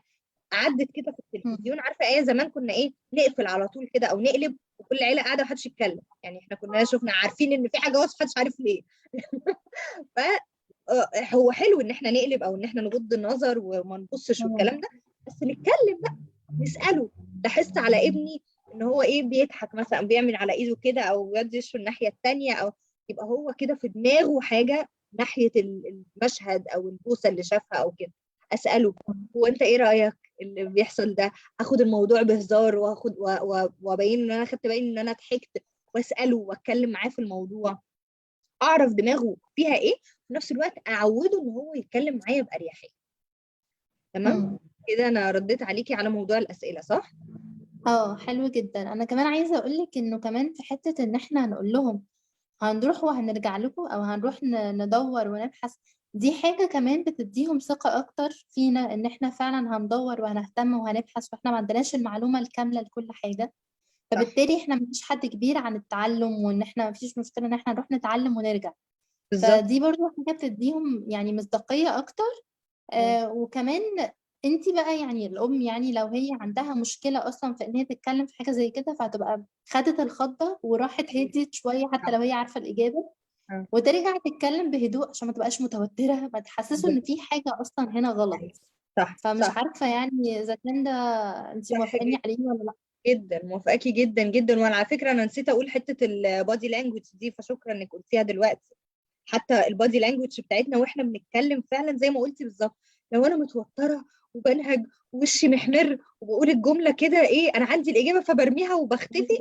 عدت كده في مم. التلفزيون. عارفه ايه زمان كنا ايه، نقفل على طول كده او نقلب وكل العيله قاعده محدش يتكلم، يعني احنا كنا شفنا عارفين ان في حاجه وحشه محدش عارف ليه. ف هو حلو ان احنا نقلب او ان احنا نغض النظر وما نبصش مم. والكلام ده، بس نتكلم بقى، نساله. لاحظت على ابني ان هو ايه، بيضحك مثلا، بيعمل على ايده كده او يدش في الناحيه الثانيه، او يبقى هو كده في دماغه حاجه ناحيه المشهد او البوسه اللي شافها او كده. اساله هو انت ايه رايك اللي بيحصل ده، اخد الموضوع بهزار وابين ان انا خدت بالي ان انا ضحكت، واساله واتكلم معاه في الموضوع، اعرف دماغه فيها ايه، في نفس الوقت اعوده ان هو يتكلم معايا باريحيه. تمام مم. كده؟ انا رديت عليكي على موضوع الاسئله صح؟ اه، حلو جدا. انا كمان عايزه اقول لك انه كمان في حته ان احنا هنقول لهم هنروح وهنرجع لكم، او هنروح ندور ونبحث، دي حاجه كمان بتديهم ثقه اكتر فينا ان احنا فعلا هندور وهنهتم وهنبحث، واحنا ما عندناش المعلومه الكامله لكل حاجه. صح فبالتالي احنا مفيش حد كبير عن التعلم، وان احنا مفيش مشكله ان احنا نروح نتعلم ونرجع. بالظبط. فدي برضو حاجه بتديهم يعني مصداقيه اكتر. مم. وكمان انت بقى يعني الام، يعني لو هي عندها مشكله اصلا في ان هي تتكلم في حاجه زي كده، فهتبقى خدت الخطه وراحت هديت شويه حتى صح. لو هي عارفه الاجابه، آه. وترجع تتكلم بهدوء عشان ما تبقاش متوتره، ما تحسسوا ان بالظبط. في حاجه اصلا هنا غلط. صح فمش صح عارفه يعني اذا كان ده انت صح موافقاني عليه ولا لا. جدا موافقاكي جدا جدا. وانا على فكره انا نسيت اقول حته البادي لانجوج دي، فشكرا انك قلتيها دلوقتي. حتى البادي لانجوج بتاعتنا واحنا بنتكلم فعلا زي ما قلتي بالظبط، لو انا متوتره وبنهج ووشي محمر وبقول الجمله كده ايه انا عندي الاجابه فبرميها وبختفي.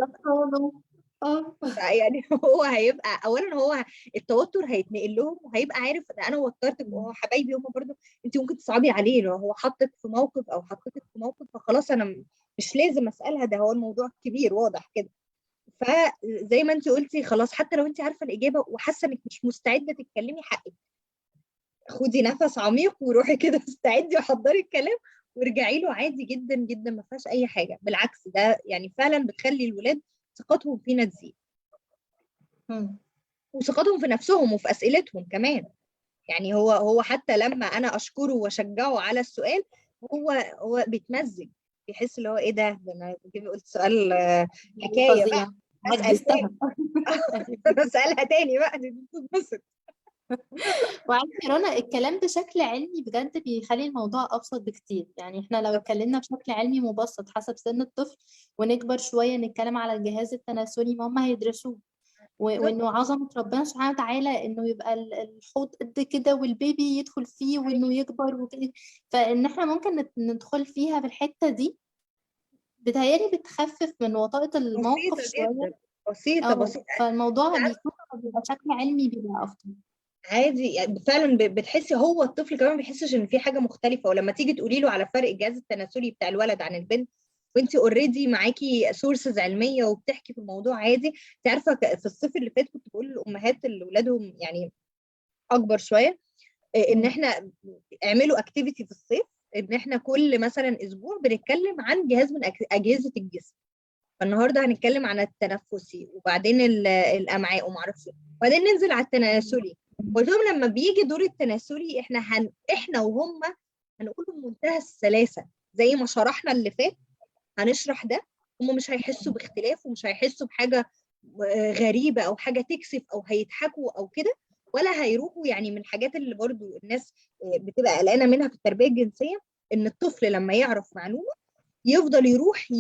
يعني هو هيبقى اولا هو التوتر هيتنقل لهم وهيبقى عارف ان انا وترتك وهو حبايبي هم برضو. انت ممكن تصعبي عليه لو هو حطك في موقف او حطتك في موقف فخلاص انا مش لازم اسالها، ده هو الموضوع كبير واضح كده. فزي ما انت قلتي خلاص حتى لو انت عارفه الاجابه وحاسه انك مش مستعده تتكلمي حقك، خدي نفس عميق وروحي كده استعدي وحضري الكلام وارجعي له عادي جدا جدا، ما فيهاش اي حاجه. بالعكس ده يعني فعلا بتخلي الولاد ثقتهم فينا تزيد وثقتهم في نفسهم وفي اسئلتهم كمان. يعني هو حتى لما انا اشكره واشجعه على السؤال هو بيتمزج، بيحس اللي هو ايه ده انا قلت سؤال حكايه بقى فظيع، اسال عجزتها. تاني. اسالها تاني بقى دي بتتبسط. وعارفة يا رنا، الكلام بشكل علمي بجد بيخلي الموضوع أبسط بكتير. يعني احنا لو اتكلمنا بشكل علمي مبسط حسب سن الطفل، ونكبر شوية نتكلم على الجهاز التناسلي، ما هم هيدرسوه. بالظبط. وانه عظمة ربنا سبحانه وتعالى انه يبقى الحوض قد كده والبيبي يدخل فيه وانه يكبر وكده. فان احنا ممكن ندخل فيها في الحتة دي، بتهيألي بتخفف من وطأة الموقف بسيطه شوية. جدا، بسيطه اه، بسيطه. فالموضوع بيبقى شكل علمي بيبقى أفضل. عادي يعني فعلا بتحسي هو الطفل كمان ما بيحسش ان في حاجه مختلفه، ولما تيجي تقولي له على فرق الجهاز التناسلي بتاع الولد عن البنت وانت اوريدي معاكي سورسز علميه وبتحكي في الموضوع عادي. انت عارفه في الصيف اللي فات كنت بقول للامهات اللي اولادهم يعني اكبر شويه ان مم. احنا اعملوا اكتيفيتي في الصيف، ان احنا كل مثلا اسبوع بنتكلم عن جهاز من اجهزه الجسم. فالنهارده هنتكلم عن التنفسي وبعدين الامعاء وما اعرفش إيه. وبعدين ننزل على التناسلي. قلت لهم لما بيجي دور التناسلي احنا وهم هنقول بمنتهى السلاسه زي ما شرحنا اللي فات هنشرح ده. هم مش هيحسوا باختلاف ومش هيحسوا بحاجه غريبه او حاجه تكسف او هيضحكوا او كده، ولا هيروحوا. يعني من الحاجات اللي برضو الناس بتبقى قلقانه منها في التربيه الجنسيه ان الطفل لما يعرف معلومه يفضل يروح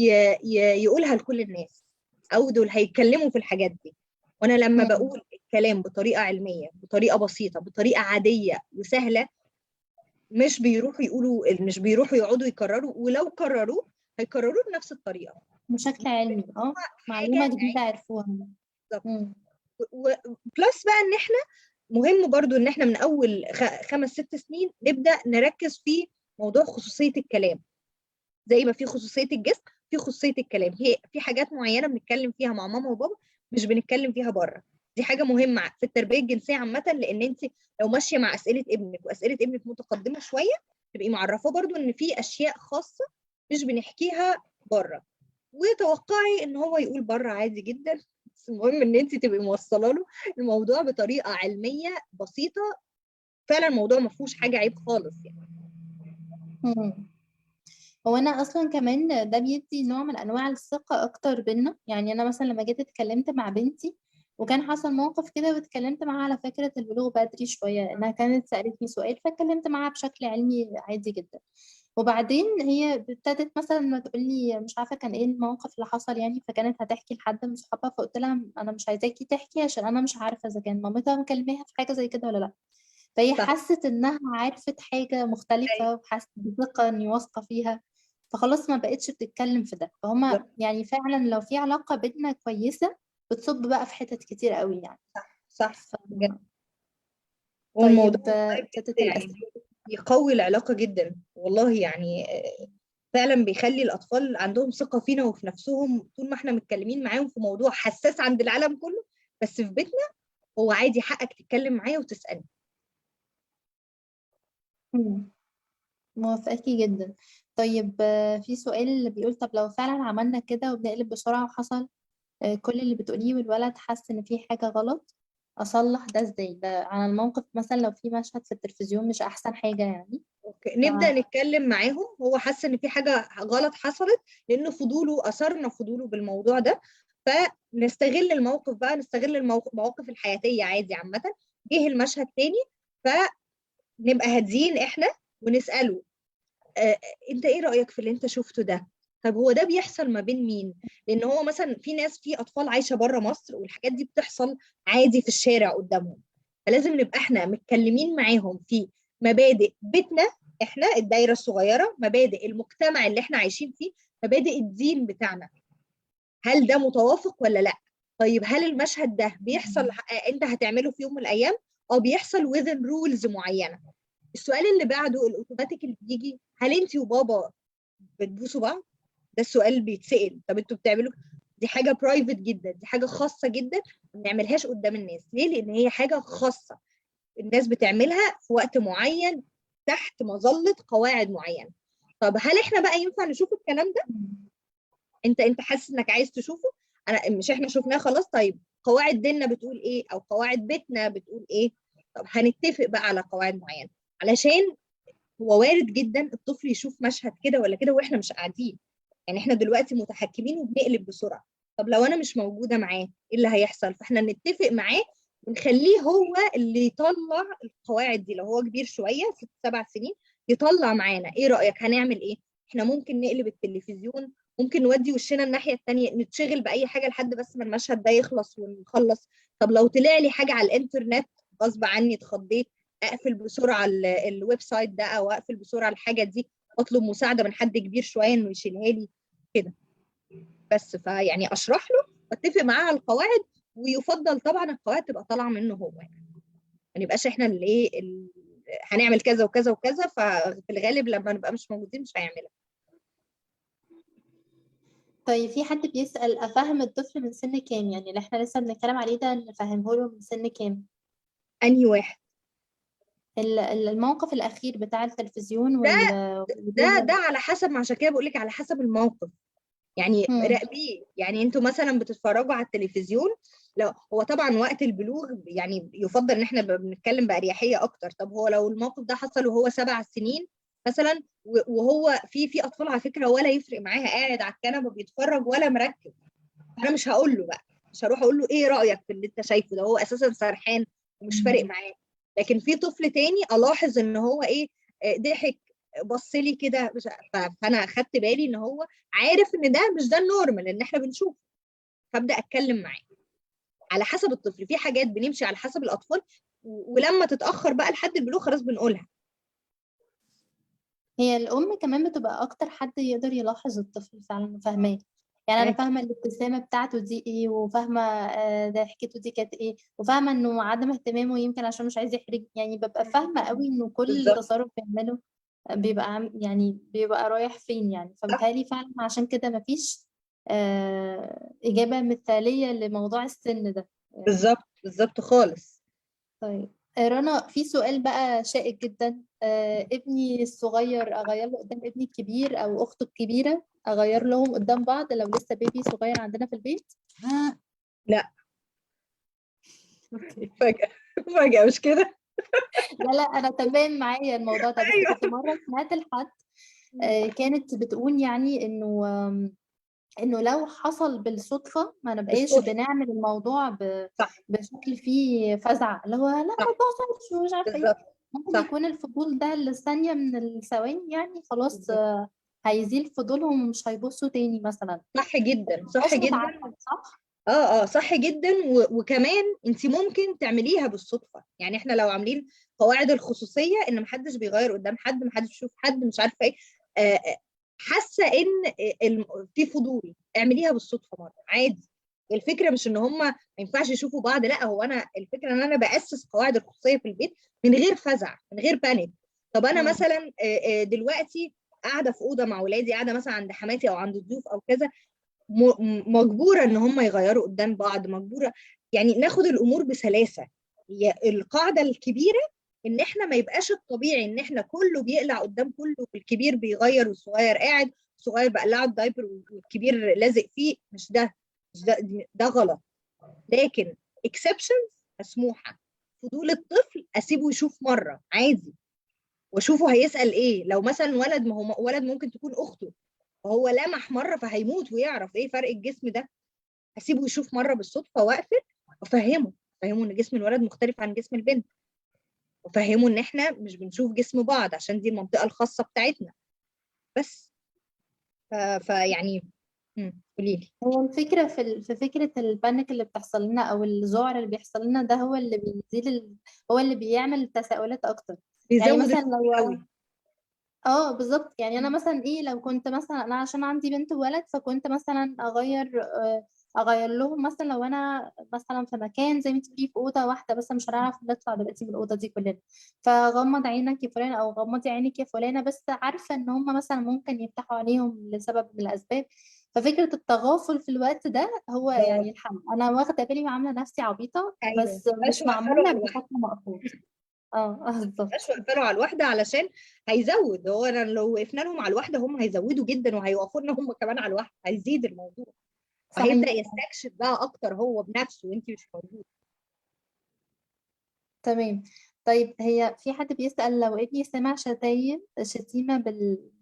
يقولها لكل الناس او دول هيتكلموا في الحاجات دي. وانا لما مم. بقول الكلام بطريقه علميه بطريقه بسيطه بطريقه عاديه وسهله مش بيروحوا يقعدوا يكرروا، ولو كرروا هيكرروه بنفس الطريقه. بشكل علمي، حاجه معلومة جديدة علم عرفوها. بالظبط. مم. وبلس بقى ان احنا مهم برضو ان احنا من اول 5 6 سنين نبدا نركز في موضوع خصوصيه الكلام. زي ما في خصوصيه الجسم في خصوصيه الكلام، هي في حاجات معينه بنتكلم فيها مع ماما وبابا مش بنتكلم فيها بره. دي حاجه مهمه في التربيه الجنسيه عامه، لان انت لو ماشيه مع اسئله ابنك واسئله ابنك متقدمه شويه تبقي معرفه برضو ان في اشياء خاصه مش بنحكيها بره، وتوقعي ان هو يقول بره عادي جدا. بس المهم ان انت تبقي موصله له الموضوع بطريقه علميه بسيطه. فعلا الموضوع ما فيهوش حاجه عيب خالص يعني. مم. هو انا اصلا كمان ده بيدي نوع من انواع الثقة اكتر بينا. يعني انا مثلا لما جيت اتكلمت مع بنتي وكان حصل موقف كده، واتكلمت معاها على فكرة البلوغ بدري شوية، انها كانت سألتني سؤال فاتكلمت معاها بشكل علمي عادي جدا. وبعدين هي ابتدت مثلا ما تقول لي مش عارفه كان ايه الموقف اللي حصل يعني، فكانت هتحكي لحد من صحابها، فقلت لها انا مش عايزاكي تحكي عشان انا مش عارفه اذا كان مامتها مكلماها في حاجه زي كده ولا لا. فهي صح. حست انها عرفت حاجه مختلفه وحست بثقه اني واثقه فيها، فخلاص ما بقتش بتتكلم في ده. فهما بالظبط. يعني فعلا لو في علاقه بينا كويسه بتصب بقى في حتت كتير قوي يعني. صح ف... بجد. والموضوع طيب، بجد ابتدت يعني الاسئله. يقوي العلاقة جدا والله يعني. فعلا بيخلي الأطفال عندهم ثقة فينا وفي نفسهم طول ما احنا متكلمين معاهم في موضوع حساس عند العالم كله، بس في بيتنا هو عادي حقك تتكلم معايا وتسألني. موافقاكي جدا. طيب، في سؤال اللي بيقول طب لو فعلا عملنا كده وبنقلب بسرعة وحصل كل اللي بتقوليه والولد حس ان في حاجة غلط، اصلح ده ازاي؟ ده على الموقف مثلا لو في مشهد في التلفزيون مش احسن حاجة يعني. أوكي. ف... نبدأ نتكلم معاهم. هو حس إن في حاجة غلط حصلت لأنه أثرنا فضوله بالموضوع ده. فنستغل الموقف بقى، نستغل المواقف الحياتية عادي عامة. جه المشهد تاني فنبقى هاديين احنا ونسأله آه، انت ايه رأيك في اللي انت شفته ده؟ طب هو ده بيحصل ما بين مين؟ لان هو مثلا في ناس في اطفال عايشة بره مصر والحاجات دي بتحصل عادي في الشارع قدامهم. فلازم نبقى احنا متكلمين معاهم في مبادئ بيتنا احنا الدايره الصغيره، مبادئ المجتمع اللي احنا عايشين فيه، مبادئ الدين بتاعنا، هل ده متوافق ولا لا؟ طيب هل المشهد ده بيحصل انت هتعمله في يوم من الايام؟ اه بيحصل within rules معينه. السؤال اللي بعده الاوتوماتيك اللي بيجي، هل انت وبابا بتبوسوا بعض؟ ده السؤال اللي بيتسأل. طب انتوا بتعملوا، دي حاجه برايفت جدا، دي حاجه خاصه جدا، ما بنعملهاش قدام الناس. ليه؟ لان هي حاجه خاصه، الناس بتعملها في وقت معين تحت مظله قواعد معينه. طب هل احنا بقى ينفع نشوف الكلام ده؟ انت حاسس انك عايز تشوفه؟ انا مش احنا شفناه خلاص؟ طيب قواعد ديننا بتقول ايه، او قواعد بيتنا بتقول ايه؟ طب هنتفق بقى على قواعد معينه، علشان هو وارد جدا الطفل يشوف مشهد كده ولا كده واحنا مش قاعدين. يعني احنا دلوقتي متحكمين وبنقلب بسرعه، طب لو انا مش موجوده معاه ايه اللي هيحصل؟ فاحنا نتفق معاه ونخليه هو اللي يطلع القواعد دي. لو هو كبير شويه 6 7 سنين يطلع معانا، ايه رايك هنعمل ايه؟ احنا ممكن نقلب التلفزيون، ممكن نودي وشنا الناحيه التانيه، نتشغل باي حاجه لحد بس ما المشهد ده يخلص ونخلص. طب لو طلع لي حاجه على الانترنت غصب عني اتخضيت، اقفل بسرعه الويب سايت ده، او اقفل بسرعه الحاجه دي، اطلب مساعده من حد كبير شويه انه يشيلها لي كده. بس فيعني اشرح له واتفق معاه على القواعد، ويفضل طبعا القواعد تبقى طالعه منه هو، يعني ما نبقاش احنا اللي ايه هنعمل كذا وكذا وكذا، ففي الغالب لما نبقى مش موجودين مش هيعملها. طيب في حد بيسأل أفهم الطفل من سن كام؟ يعني اللي احنا لسه بنتكلم عليه ده نفهمه له من سن كام؟ انهي واحد؟ الموقف الأخير بتاع التلفزيون ده ده ودول. على حسب، ما عشان كده بقول لك على حسب الموقف. يعني مم. راقبيه، يعني انتوا مثلا بتتفرجوا على التلفزيون، لو هو طبعا وقت البلوغ يعني يفضل ان احنا بنتكلم بأريحية اكتر. طب هو لو الموقف ده حصل وهو 7 سنين مثلا، وهو في اطفال على فكرة ولا يفرق معاها، قاعد على الكنبة بيتفرج ولا مركز، انا مش هقول له بقى، مش هروح اقول له ايه رأيك في اللي انت شايفه ده، هو اساسا سرحان ومش فارق معاه. لكن في طفل تاني الاحظ ان هو ايه، ضحك، بص لي كده، فانا اخدت بالي ان هو عارف ان ده مش ده النورمال ان احنا بنشوفه، فابدا اتكلم معاه. على حسب الطفل، في حاجات بنمشي على حسب الاطفال، ولما تتاخر بقى لحد البلوغ خلاص بنقولها. هي الأم كمان بتبقى أكتر حد يقدر يلاحظ الطفل فعلا وفاهماه. يعني أنا اكيد. فاهمة الابتسامة بتاعته دي إيه، وفاهمة ضحكته دي كانت إيه، وفاهمة إنه عدم اهتمامه يمكن عشان مش عايز يحرج. يعني ببقى فاهمة قوي إنه كل بالظبط. تصرف بيعمله بيبقى يعني بيبقى رايح فين. يعني صح. فبالتالي فعلا عشان كده مفيش إجابة مثالية لموضوع السن ده. بالظبط بالظبط خالص. طيب رنا، في سؤال بقى شائك جدا. ابني الصغير اغير له قدام ابني الكبير او اخته الكبيره، اغير لهم قدام بعض لو لسه بيبي صغير عندنا في البيت؟ لا. اوكي. فجاه فجاه مش كده. لا لا، انا تمام معايا الموضوع ده، بس كنت ايوه. مره سمعت لحد كانت بتقول يعني انه لو حصل بالصدفه ما نبقاش بالصدفه. بنعمل الموضوع صح. بشكل فيه فزع، اللي هو لا ما صح. تبصش ومش عارفه ايه. بالظبط. ممكن صح. يكون الفضول ده لثانيه من الثواني، يعني خلاص بالظبط. هيزيل فضولهم ومش هيبصوا تاني مثلا. صح جدا صح مبقاش جدا. متعمد، صح؟ اه صح جدا. وكمان انت ممكن تعمليها بالصدفه، يعني احنا لو عاملين قواعد الخصوصيه ان محدش بيغير قدام حد، محدش يشوف حد، مش عارفه ايه، حاسه ان في فضول، اعمليها بالصدفه مره عادي. الفكره مش ان هم ما ينفعش يشوفوا بعض، لا، هو انا الفكره ان انا باسس قواعد الخصوصيه في البيت من غير فزع، من غير بانيك. طب انا مم. مثلا دلوقتي قاعده في اوضه مع ولادي، قاعده مثلا عند حماتي او عند الضيوف او كذا، مجبوره ان هم يغيروا قدام بعض، مجبوره. يعني ناخد الامور بسلاسه. هي القاعده الكبيره ان احنا ما يبقاش الطبيعي ان احنا كله بيقلع قدام كله، والكبير بيغير والصغير قاعد، الصغير بقلعه الدايبر والكبير لازق فيه. مش ده، مش ده، ده غلط. لكن اكسبشنز مسموحه. فضول الطفل اسيبه يشوف مره عادي، واشوفه هيسال ايه. لو مثلا ولد، ما هو ولد ممكن تكون اخته، فهو لمح مره فهيموت ويعرف ايه فرق الجسم ده، هسيبه يشوف مره بالصدفه واقفل، وافهمه ان جسم الولد مختلف عن جسم البنت، وافهمه ان احنا مش بنشوف جسم بعض عشان دي المنطقه الخاصه بتاعتنا. بس فيعني قولي لي. هو الفكرة في فكرة البانيك اللي بتحصل لنا أو الذعر اللي بيحصل لنا ده، هو اللي بيزيد هو اللي بيعمل تساؤلات أكتر. يعني بيزود مثلا الفضول لو قوي. بالظبط. يعني انا مثلا ايه، لو كنت مثلا انا عشان عندي بنت وولد، فكنت مثلا اغير لهم مثلا، لو انا مثلا في مكان زي ما انت بتقولي في اوضه واحده بس مش هنعرف نطلع دلوقتي من الاوضه دي كلنا، فغمض عينك يا فلان او غمضي عينك يا فلانه، بس عارفه ان هم مثلا ممكن يفتحوا عينيهم لسبب من الاسباب. ففكره التغافل في الوقت ده هو يعني الحل. انا واخده بالي وعامله نفسي عبيطه، ايوه، بس مبقاش مش واقفه له معموله على الواحده. بشكل مقصود. مبقاش بالظبط. واقفه له على الواحده علشان هيزود. هو انا لو وقفنا لهم على الواحده هم هيزودوا جدا، وهيوقفوا لنا هم كمان على الواحده، هيزيد الموضوع، وهيبدا صحيح. يستكشف بقى اكتر هو بنفسه وانت مش موجوده. تمام. طيب هي في حد بيسأل لو ابني سمع شتيمة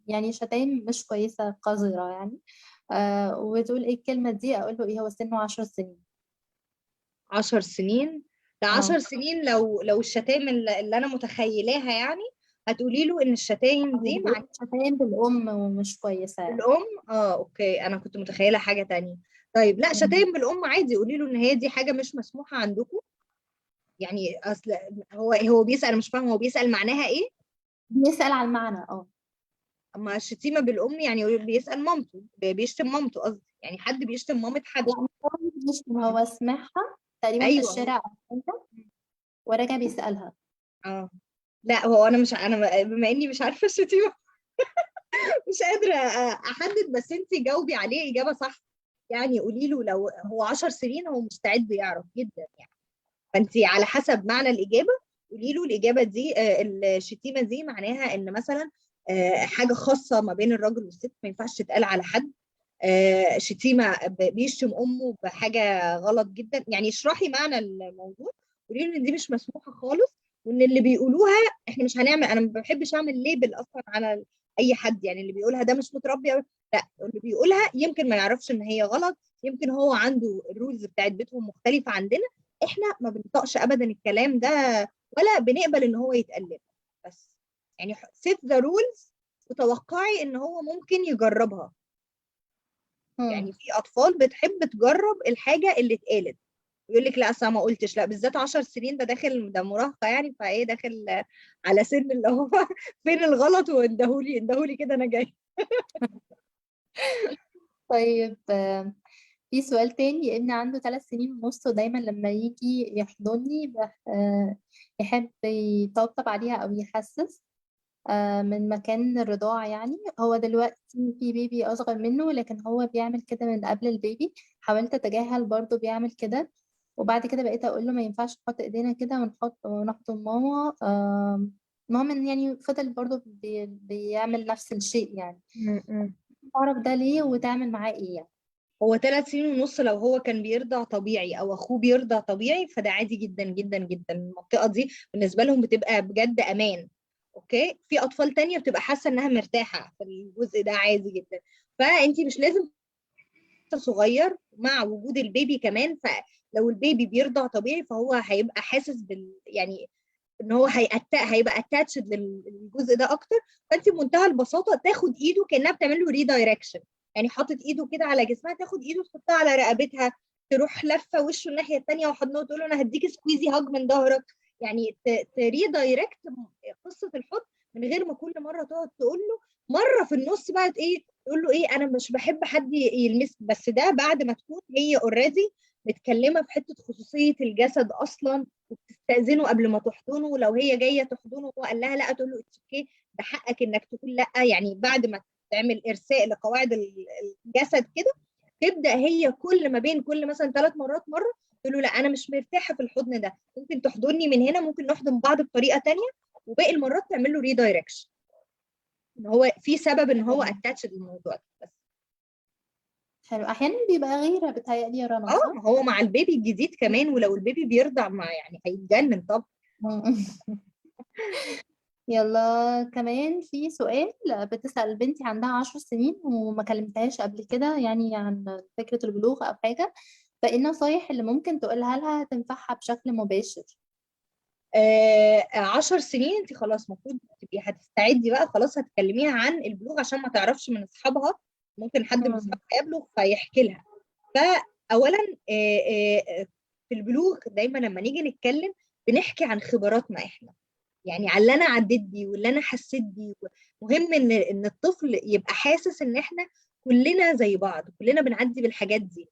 يعني شتايم مش كويسة قذرة يعني، وتقول ايه الكلمة دي، اقول له ايه، هو سنه 10 سنين. 10 سنين؟ ده 10 اه. سنين لو الشتائم اللي انا متخيلاها يعني، هتقولي له ان الشتايم هو دي بيقول معناها شتايم بالأم ومش كويسة يعني. بالام. اوكي، انا كنت متخيله حاجه تانية. طيب لا، مم. شتايم بالام عادي، قولي له ان هي دي حاجه مش مسموحه عندكم. يعني اصل هو بيسال، مش فاهم هو بيسال معناها ايه. بيسأل على المعنى. اما الشتيمه بالام يعني بيسال مامته، بيشتم مامته قصدي، يعني حد بيشتم مامه حد. يعني هو مش، هو سمعها تقريبا في ايوه هو. الشارع أو حاجة، ورجع بيسألها. اه لا، هو انا مش، انا بما اني مش عارفه الشتيمه مش قادره احدد، بس انت جاوبي عليه اجابه صح. يعني قولي له لو هو 10 سنين هو مستعد يعرف جدا يعني. فانت على حسب معنى الاجابه قولي له الاجابه دي، الشتيمه دي معناها ان مثلا حاجه خاصه ما بين الراجل والست ما ينفعش تتقال على حد. شتيمه بيشتم امه بحاجه غلط جدا. يعني اشرحي معنى الموضوع، قولي له ان دي مش مسموحه خالص، وان اللي بيقولوها احنا مش هنعمل. انا ما بحبش اعمل ليبل اصلا على اي حد، يعني اللي بيقولها ده مش متربي لا، اللي بيقولها يمكن ما يعرفش ان هي غلط، يمكن هو عنده الرولز بتاعت بيتهم مختلفه عندنا. احنا ما بنطقش ابدا الكلام ده، ولا بنقبل ان هو يتقال لنا. بس يعني set the rules، وتوقعي ان هو ممكن يجربها. مم. يعني في اطفال بتحب تجرب الحاجه اللي اتقالت، يقول لك لا اصل ما قلتش. لا، بالذات 10 سنين ده داخل، ده مراهقه يعني، فايه داخل على سن اللي هو فين الغلط، واندهولي اندهولي كده انا جاي. طيب في سؤال تاني. ابني عنده 3 سنين ونص، ودايما لما يجي يحضني يحب يطبطب عليها أو يحسس من مكان الرضاعة. يعني هو دلوقتي في بيبي أصغر منه، لكن هو بيعمل كده من قبل البيبي. حاولت أتجاهل برضه بيعمل كده، وبعد كده بقيت أقول له ما ينفعش نحط إيدينا كده ونحضن ماما. المهم إن يعني فضل برضه بيعمل نفس الشيء يعني. م-م. تعرف ده ليه وتعمل معاه إيه يعني؟ هو 3 سنين ونص لو هو كان بيرضع طبيعي او اخوه بيرضع طبيعي فده عادي جدا جدا جدا. المنطقه دي بالنسبه لهم بتبقى بجد امان. اوكي، في اطفال تانية بتبقى حاسه انها مرتاحه في الجزء ده عادي جدا. فانت مش لازم صغير مع وجود البيبي كمان. فلو البيبي بيرضع طبيعي فهو هيبقى حاسس يعني ان هو هيبقى اتاتشد للجزء ده اكتر. فانت بمنتهى البساطه تاخد ايده كانها بتعمل له ريدايركشن، يعني حاطط ايده كده على جسمها، تاخد ايده تحطها على رقبتها، تروح لفه وشه الناحيه الثانيه وحضنه، وتقول له انا هديك سكويزي هاج من ظهرك. يعني تريدايركت قصه الحضن، من غير ما كل مره تقعد تقول له. مره في النص بقى ايه، تقول له ايه انا مش بحب حد يلمس. بس ده بعد ما تكون هي اوريدي متكلمه في حته خصوصيه الجسد اصلا، وبتستأذنه قبل ما تحضنه. لو هي جايه تحضنه وهو قال لها لا، تقول له اتس اوكي، ده حقك انك تقول لا. يعني بعد ما تعمل ارساء لقواعد الجسد كده، تبدا هي كل ما بين كل مثلا 3 مرات مره تقول له لا انا مش مرتاحه في الحضن ده، ممكن تحضني من هنا، ممكن نحضن بعض بطريقه تانية. وباقي المرات تعمل له ريدايركشن، ان هو في سبب ان هو اتاتش للموضوع ده بس. حلو. أحيانا بيبقى غيرة بتهيألي يا رنا، اه، صح؟ ما هو مع البيبي الجديد كمان، ولو البيبي بيرضع مع يعني هيتجنن طبعا. يلا كمان في سؤال. بتسأل بنتي عندها 10 سنين وما كلمتهاش قبل كده يعني عن فكرة البلوغ أو حاجة، فإيه النصايح اللي ممكن تقولها لها تنفعها بشكل مباشر؟ 10 سنين انت خلاص المفروض تبقي هتستعدي بقى، خلاص هتكلميها عن البلوغ عشان ما تعرفش من اصحابها. ممكن حد من مم. اصحابها يبلغ فيحكي لها. فاولا في البلوغ دايما لما نيجي نتكلم بنحكي عن خبراتنا احنا. يعني على اللي انا عديت بيه واللي انا حسيت بيه. مهم ان الطفل يبقى حاسس ان احنا كلنا زي بعض، كلنا بنعدي بالحاجات دي.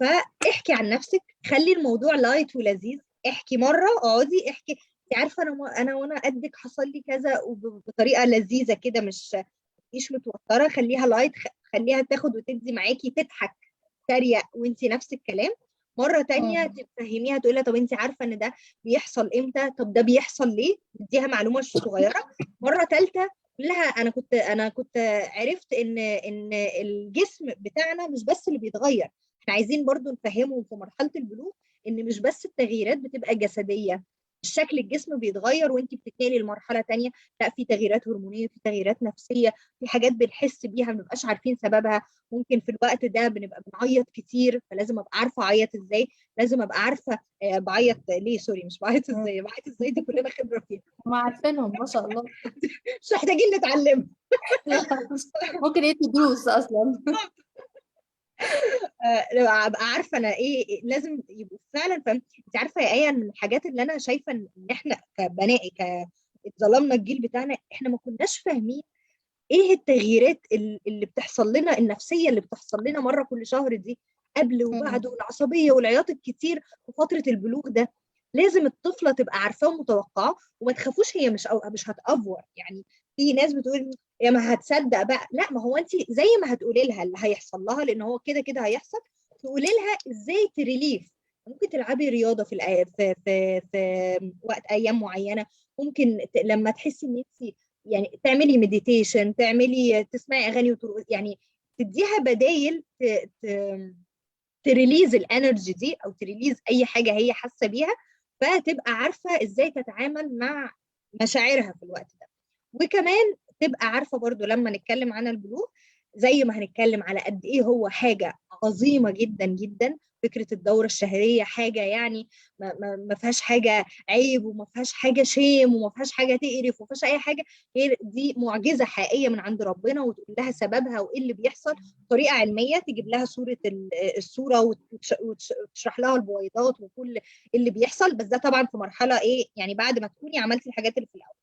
فاحكي عن نفسك، خلي الموضوع لايت ولذيذ. احكي مره، اقعدي احكي، انت عارفه انا وانا قدك حصل لي كذا، وبطريقه لذيذه كده، مش متوتره. خليها لايت، خليها تاخد وتدي معاكي، تضحك تريق وانت نفس الكلام. مره تانية مم. تفهميها، تقولها طب انت عارفه ان ده بيحصل امتى؟ طب ده بيحصل ليه؟ تديها معلومه صغيره. مره ثالثه قول لها انا كنت عرفت ان الجسم بتاعنا مش بس اللي بيتغير. احنا عايزين برضو نفهمهم في مرحله البلوغ ان مش بس التغييرات بتبقى جسديه، شكل الجسم بيتغير وانت بتتنقلي لمرحله تانية. لا، في تغييرات هرمونيه، في تغييرات نفسيه، في حاجات بنحس بيها ما بنبقاش عارفين سببها. ممكن في الوقت ده بنبقى بنعيط كتير، فلازم ابقى عارفه اعيط ازاي. لازم ابقى عارفه بعيط ليه، سوري، مش بعيط مم. ازاي، بعيط ازاي دي كلنا خبره فيها. هم عارفينهم ما شاء الله. مش محتاجين نتعلم. ممكن يدي دروس اصلا. ابقى عارفه انا ايه لازم يبقوا فعلا فاهم. انت عارفه يا ايه، من الحاجات اللي انا شايفه ان احنا كبنات اتظلمنا الجيل بتاعنا، احنا ما كناش فاهمين ايه التغييرات اللي بتحصل لنا، النفسيه اللي بتحصل لنا مره كل شهر دي، قبل وبعد، مم. والعصبيه والعياط الكتير في فتره البلوغ ده. لازم الطفله تبقى عارفاه ومتوقعه، وما تخافوش، هي مش هتأفور يعني. في ناس بتقول يا ما هتصدق بقى، لا، ما هو انت زي ما هتقولي لها اللي هيحصل لها، لان هو كده كده هيحصل، تقولي لها ازاي تريليف. ممكن تلعبي رياضه في وقت ايام معينه. ممكن لما تحسي ان انت يعني تعملي مديتيشن، تسمعي اغاني يعني تديها بدايل تريليز الانرجي دي، او تريليز اي حاجه هي حاسه بيها، فتبقى عارفه ازاي تتعامل مع مشاعرها في الوقت ده. وكمان تبقى عارفه برضو لما نتكلم عن البلوغ، زي ما هنتكلم على قد ايه هو حاجه عظيمه جدا جدا. فكره الدوره الشهريه حاجه يعني ما فيهاش حاجه عيب، وما فيهاش حاجه شيم، وما فيهاش حاجه تقرف، وما فيهاش اي حاجه. غير دي معجزه حقيقيه من عند ربنا، وتقول لها سببها وايه اللي بيحصل بطريقه علميه. تجيب لها الصوره وتشرح لها البويضات وكل اللي بيحصل. بس ده طبعا في مرحله ايه يعني، بعد ما تكوني عملتي الحاجات اللي في الاول.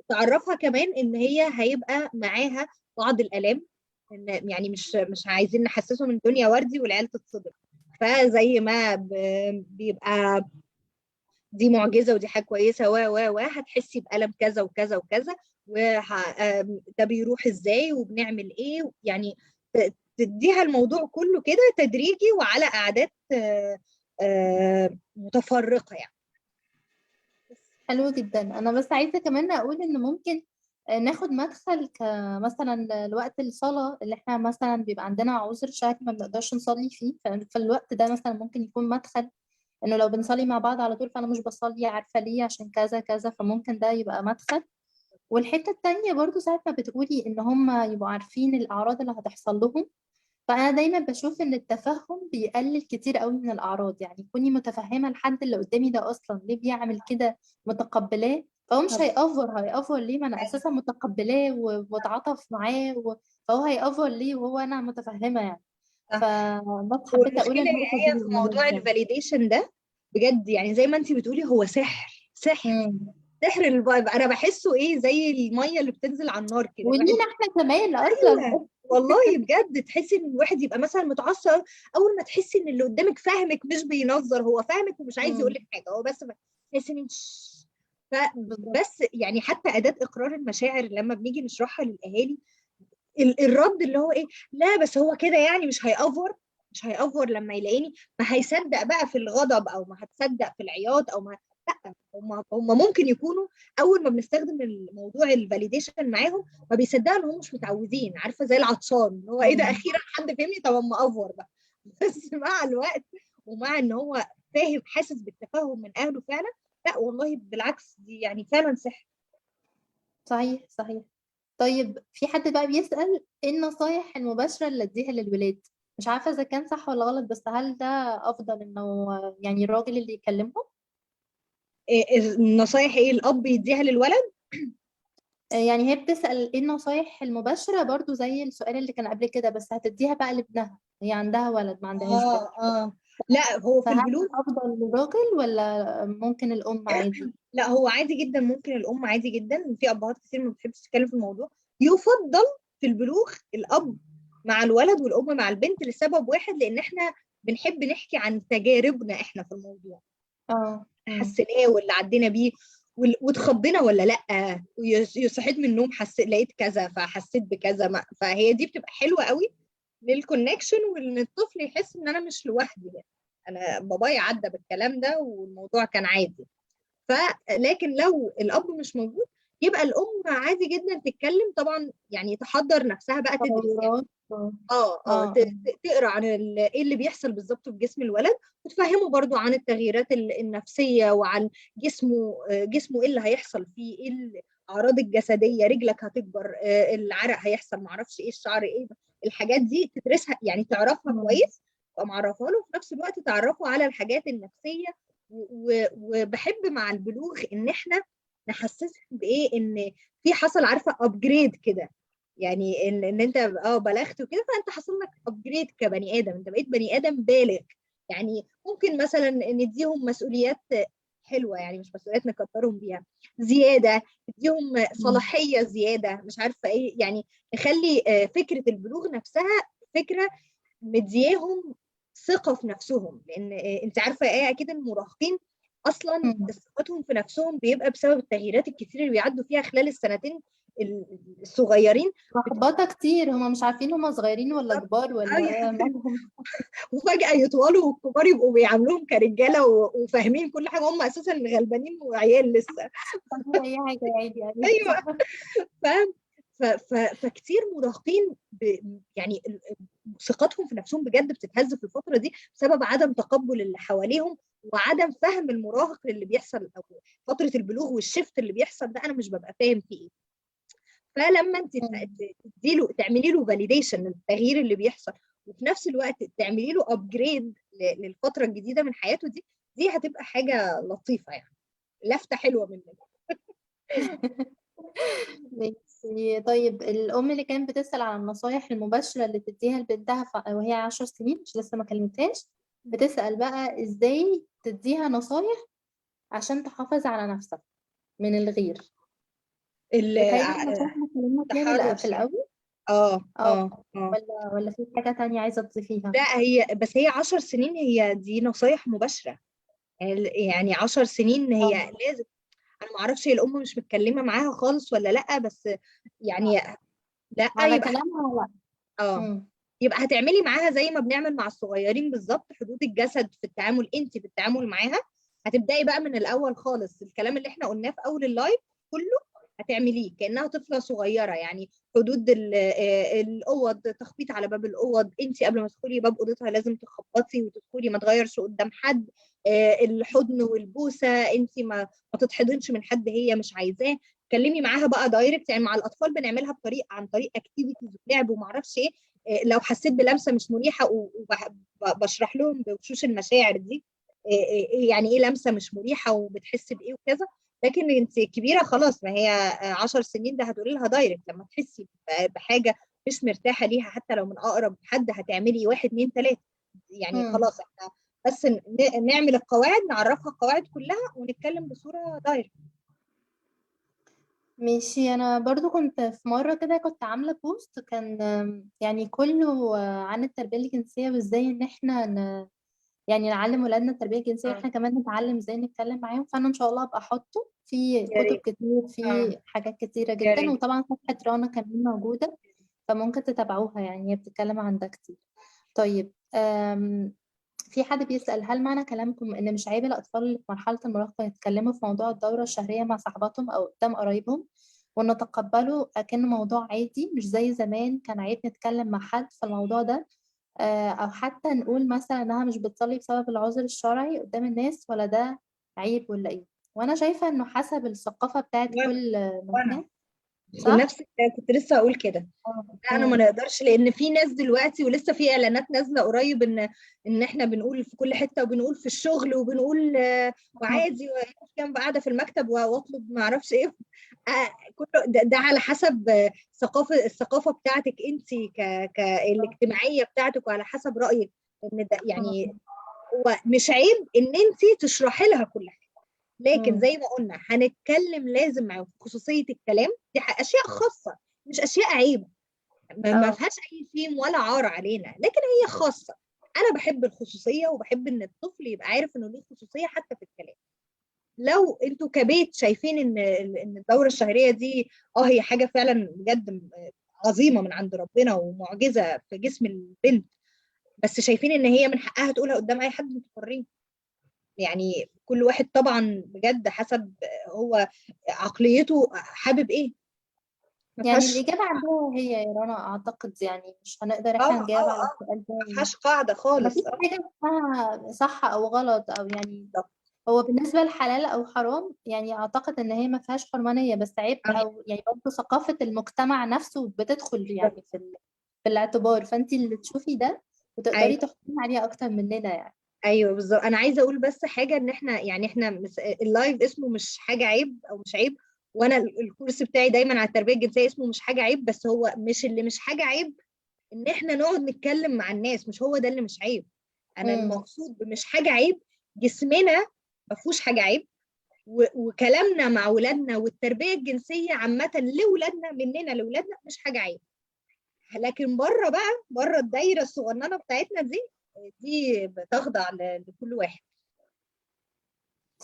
تعرفها كمان ان هي هيبقى معاها بعض الالام، ان يعني مش عايزين نحسسهم ان الدنيا وردي والعيال تتصدم. فزي ما بيبقى دي معجزه ودي حاجه كويسه، هتحسي بألم كذا وكذا وكذا، ده بيروح ازاي وبنعمل ايه يعني. تديها الموضوع كله كده تدريجي وعلى قعدات متفرقه يعني. حلو جدا. انا بس عايزه كمان اقول ان ممكن ناخد مدخل كمثلا لوقت الصلاه اللي احنا مثلا بيبقى عندنا عذر شهري ما بنقدرش نصلي فيه، فالوقت ده مثلا ممكن يكون مدخل انه لو بنصلي مع بعض على طول فانا مش بصلي عارفه ليه عشان كذا كذا، فممكن ده يبقى مدخل. والحته التانيه برضو ساعه ما بتقولي ان هم يبقوا عارفين الاعراض اللي هتحصل لهم، فأنا دايما بشوف إن التفهم بيقلل كتير قوي من الأعراض. يعني كوني متفهمة الحد اللي قدامي ده أصلا ليه بيعمل كده، متقبلاه، فهو مش هيأفور ليه؟ ما أنا أساسا متقبلاه وبتعاطف معاه فهو هيأفور ليه وهو أنا متفهمة يعني. صح. فبس حبيت أقول والمشكله النقطة هي دي في موضوع بالمناسبة. الفاليديشن ده، بجد يعني زي ما انت بتقولي، هو سحر سحر. مم. سحر الفايب انا بحسه ايه، زي الميه اللي بتنزل على النار كده الواحد. ولينا احنا كمان ايوه أصلا. والله بجد، تحسي ان الواحد يبقى مثلا متعصب، اول ما تحسي ان اللي قدامك فاهمك، مش بينظر، هو فاهمك ومش عايز يقول مم. لك حاجه، هو بس تحسي ان بالظبط. فبس يعني حتى اداه اقرار المشاعر لما بنيجي نشرحها للاهالي، الرد اللي هو ايه، لا بس هو كده يعني مش هيأفور لما يلاقيني. ما هيصدق بقى في الغضب، او ما هتصدق في العياط، او ما لا، هم ممكن يكونوا اول ما بنستخدم الموضوع الفاليديشن معاهم ما بيصدقوا ان هم مش متعودين، عارفه زي العطشان اللي هو ايه ده، مم. اخيرا حد فهمني، طب اما افور بقى. بس مع الوقت، ومع ان هو فاهم، حاسس بالتفاهم من اهله فعلا، لا والله بالعكس، دي يعني فعلا سحر. صحيح صحيح. طيب في حد بقى بيسأل ايه النصايح المباشرة اللي اديها للولاد؟ مش عارفة اذا كان صح ولا غلط، بس هل ده افضل انه يعني الراجل اللي يكلمهم؟ النصايح ايه الاب يديها للولد؟ يعني هي بتسأل ايه النصايح المباشرة برضو زي السؤال اللي كان قبل كده، بس هتديها بقى لابنها، هي عندها ولد ما عندهاش بنت. اه لا هو في فهل البلوغ افضل للراجل ولا ممكن الام عادي؟ لا هو عادي جدا، ممكن الام عادي جدا، وفي ابهات كتير ما بتحبش تتكلم في الموضوع. يفضل في البلوغ الاب مع الولد والام مع البنت لسبب واحد، لان احنا بنحب نحكي عن تجاربنا احنا في الموضوع، اه. حسيناه واللي عدينا بيه واتخضينا ولا لا، صحيت من النوم لقيت كذا فحسيت بكذا، فهي دي بتبقى حلوه قوي للكونكشن، وان الطفل يحس ان انا مش لوحدي يعني. انا بابايا عدى بالكلام ده والموضوع كان عادي. لكن لو الاب مش موجود، يبقى الام عادي جدا تتكلم طبعا، يعني تحضر نفسها بقى تدرس يعني. تغيرات. اه. اه. تقرا عن ايه اللي بيحصل بالظبط في جسم الولد، وتفهمه برضو عن التغييرات النفسيه، وعن جسمه ايه اللي هيحصل فيه، ايه الاعراض الجسديه، رجلك هتكبر، العرق هيحصل، معرفش ايه، الشعر ايه، الحاجات دي تدرسها يعني تعرفها مم. كويس، تبقى معرفها له، وفي نفس الوقت تعرفه على الحاجات النفسيه. وبحب مع البلوغ ان احنا نحسسهم بايه، ان في حصل عارفه ابجريد كده، يعني ان انت بلغت وكده، فانت حصل لك ابجريد كبني ادم، انت بقيت بني ادم بالغ. يعني ممكن مثلا نديهم مسؤوليات حلوه، يعني مش مسؤوليات نكترهم بيها زياده، نديهم مم. صلاحيه زياده، مش عارفه ايه يعني، نخلي فكره البلوغ نفسها فكره مدياهم ثقه في نفسهم، لان انت عارفه ايه اكيد المراهقين اصلا مم. ثقتهم في نفسهم بيبقى بسبب التغييرات الكتير اللي بيعدوا فيها خلال السنتين الصغيرين. لخبطة كتير، هما مش عارفين هما صغيرين ولا بالظبط. كبار ولا مالهم. وفجأة يطولوا والكبار يبقوا بيعاملوهم كرجالة وفاهمين كل حاجة، هم أساسا غلبانين وعيال لسه. فاهمين أي حاجة عادي يعني. أيوه. فاهم. فكتير مراهقين يعني ثقتهم في نفسهم بجد بتتهز في الفترة دي بسبب عدم تقبل اللي حواليهم، وعدم فهم المراهق اللي بيحصل، أو فترة البلوغ والشفت اللي بيحصل ده أنا مش ببقى فاهم فيه إيه. فلما انت مم. تديله تعملي له فاليديشن للتغيير اللي بيحصل، وفي نفس الوقت تعملي له ابجريد للفتره الجديده من حياته دي هتبقى حاجه لطيفه يعني، لفته حلوه منك. ماشي. طيب الأم اللي كانت بتسأل على النصايح المباشرة اللي تديها لبنتها وهي 10 سنين، مش لسه ما كلمتهاش، بتسأل بقى إزاي تديها نصايح عشان تحافظ على نفسها من الغير. بتهيألي النصايح اللي اتكلمنا فيها في التحرش يعني. الأول. اه اه. اه اه ولا في حاجة تانية عايزة تضيفيها؟ لا هي 10 سنين، هي دي نصايح مباشره، يعني 10 سنين هي اه. لازم. انا ما اعرفش هي الام مش متكلمه معاها خالص ولا لا، بس يعني لا على يبقى كلامها لا. اه مم. يبقى هتعملي معاها زي ما بنعمل مع الصغيرين بالظبط، حدود الجسد في التعامل، انت في التعامل معاها هتبداي بقى من الاول خالص، الكلام اللي احنا قلناه في اول اللايف كله هتعمليه كانها طفله صغيره، يعني حدود الاوض، تخبيط على باب الاوض، انت قبل ما تدخلي باب اوضتها لازم تخبطي وتدخلي، ما تغيرش قدام حد، الحضن والبوسه، انت ما تتحضنش من حد هي مش عايزاه. اتكلمي معاها بقى دايركت، يعني مع الاطفال بنعملها عن طريق اكتيفيتيز ولعب وما اعرفش ايه، لو حسيت بلمسه مش مريحه وبشرح لهم بوشوش المشاعر دي، يعني ايه لمسه مش مريحه وبتحس بايه وكذا. لكن انت كبيره خلاص، ما هي 10 سنين ده هتقولي لها دايركت لما تحسي بحاجه مش مرتاحه ليها، حتى لو من اقرب حد هتعملي واحد اتنين تلاته، يعني مم. خلاص احنا بس نعمل القواعد، نعرفها القواعد كلها ونتكلم بصوره دايركت. ماشي. انا برضو كنت في مره كده كنت عامله بوست كان يعني كله عن التربيه الجنسيه، وازاي ان احنا يعني نعلم ولادنا التربيه الجنسيه، اه واحنا كمان نتعلم ازاي نتكلم معاهم. فانا ان شاء الله ابقى احطه في يا كتب ريت. كتير، في اه حاجات كتيره يا جدا، ريت. وطبعا صفحه رنا كمان موجوده، فممكن تتابعوها، يعني هي بتتكلم عن ده كتير. طيب في حد بيسأل هل معنى كلامكم إن مش عيب الأطفال اللي في مرحلة المراهقة يتكلموا في موضوع الدورة الشهرية مع صحباتهم أو قدام قرايبهم، ونتقبله أكنه موضوع عادي، مش زي زمان كان عيب نتكلم مع حد في الموضوع ده؟ أو حتى نقول مثلا إنها مش بتصلي بسبب العذر الشرعي قدام الناس، ولا ده عيب ولا إيه؟ وأنا شايفة إنه حسب الثقافة بتاعت وانا كل وانا مكان. صح؟ ونفس كنت لسه اقول كده. اه. لا انا ما نقدرش، لان في ناس دلوقتي ولسه في اعلانات نازله قريب ان احنا بنقول في كل حته، وبنقول في الشغل، وبنقول وعادي كان قاعده في المكتب واطلب ما اعرفش ايه. كله ده على حسب الثقافه بتاعتك انت الاجتماعيه بتاعتك، وعلى حسب رايك ان ده يعني هو مش عيب ان انت تشرحي لها كل حاجه، لكن مم. زي ما قلنا هنتكلم لازم مع خصوصيه الكلام، دي اشياء خاصه مش اشياء عيب، ما اه فيهاش اي شيء ولا عار علينا، لكن هي خاصه. انا بحب الخصوصيه وبحب ان الطفل يبقى عارف انه ليه خصوصيه حتى في الكلام. لو انتوا كبيت شايفين ان الدوره الشهريه دي هي حاجه فعلا بجد عظيمه من عند ربنا ومعجزه في جسم البنت، بس شايفين ان هي من حقها تقولها قدام اي حد، انتوا حرين. يعني كل واحد طبعا بجد حسب هو عقليته حابب ايه، ما يعني فيهاش. الإجابة عندها هي يا رنا أعتقد، يعني مش هنقدر إحنا نجاوب على السؤال ده ما فيهاش قاعده خالص. مفيش حاجة اسمها صح أو غلط، أو يعني بالظبط. هو بالنسبة لحلال أو حرام، يعني أعتقد إن هي ما فيهاش حرمانية، بس عيب أو يعني برضه ثقافة المجتمع نفسه بتدخل يعني في الاعتبار، فأنت اللي تشوفي ده وتقدري ايوه تحكمي عليه أكتر مننا يعني. ايوه بالظبط. انا عايزه اقول بس حاجه، ان احنا يعني احنا اللايف اسمه مش حاجه عيب او مش عيب، وانا الكورس بتاعي دايما على التربيه الجنسيه اسمه مش حاجه عيب، بس هو مش اللي مش حاجه عيب ان احنا نقعد نتكلم مع الناس، مش هو ده اللي مش عيب. انا امم. المقصود بمش حاجه عيب جسمنا ما فيهوش حاجه عيب، وكلامنا مع ولادنا والتربيه الجنسيه عامه لاولادنا مننا لاولادنا مش حاجه عيب. لكن بره بقى، بره الدايره الصغننه بتاعتنا دي، دي بتخضع لكل واحد.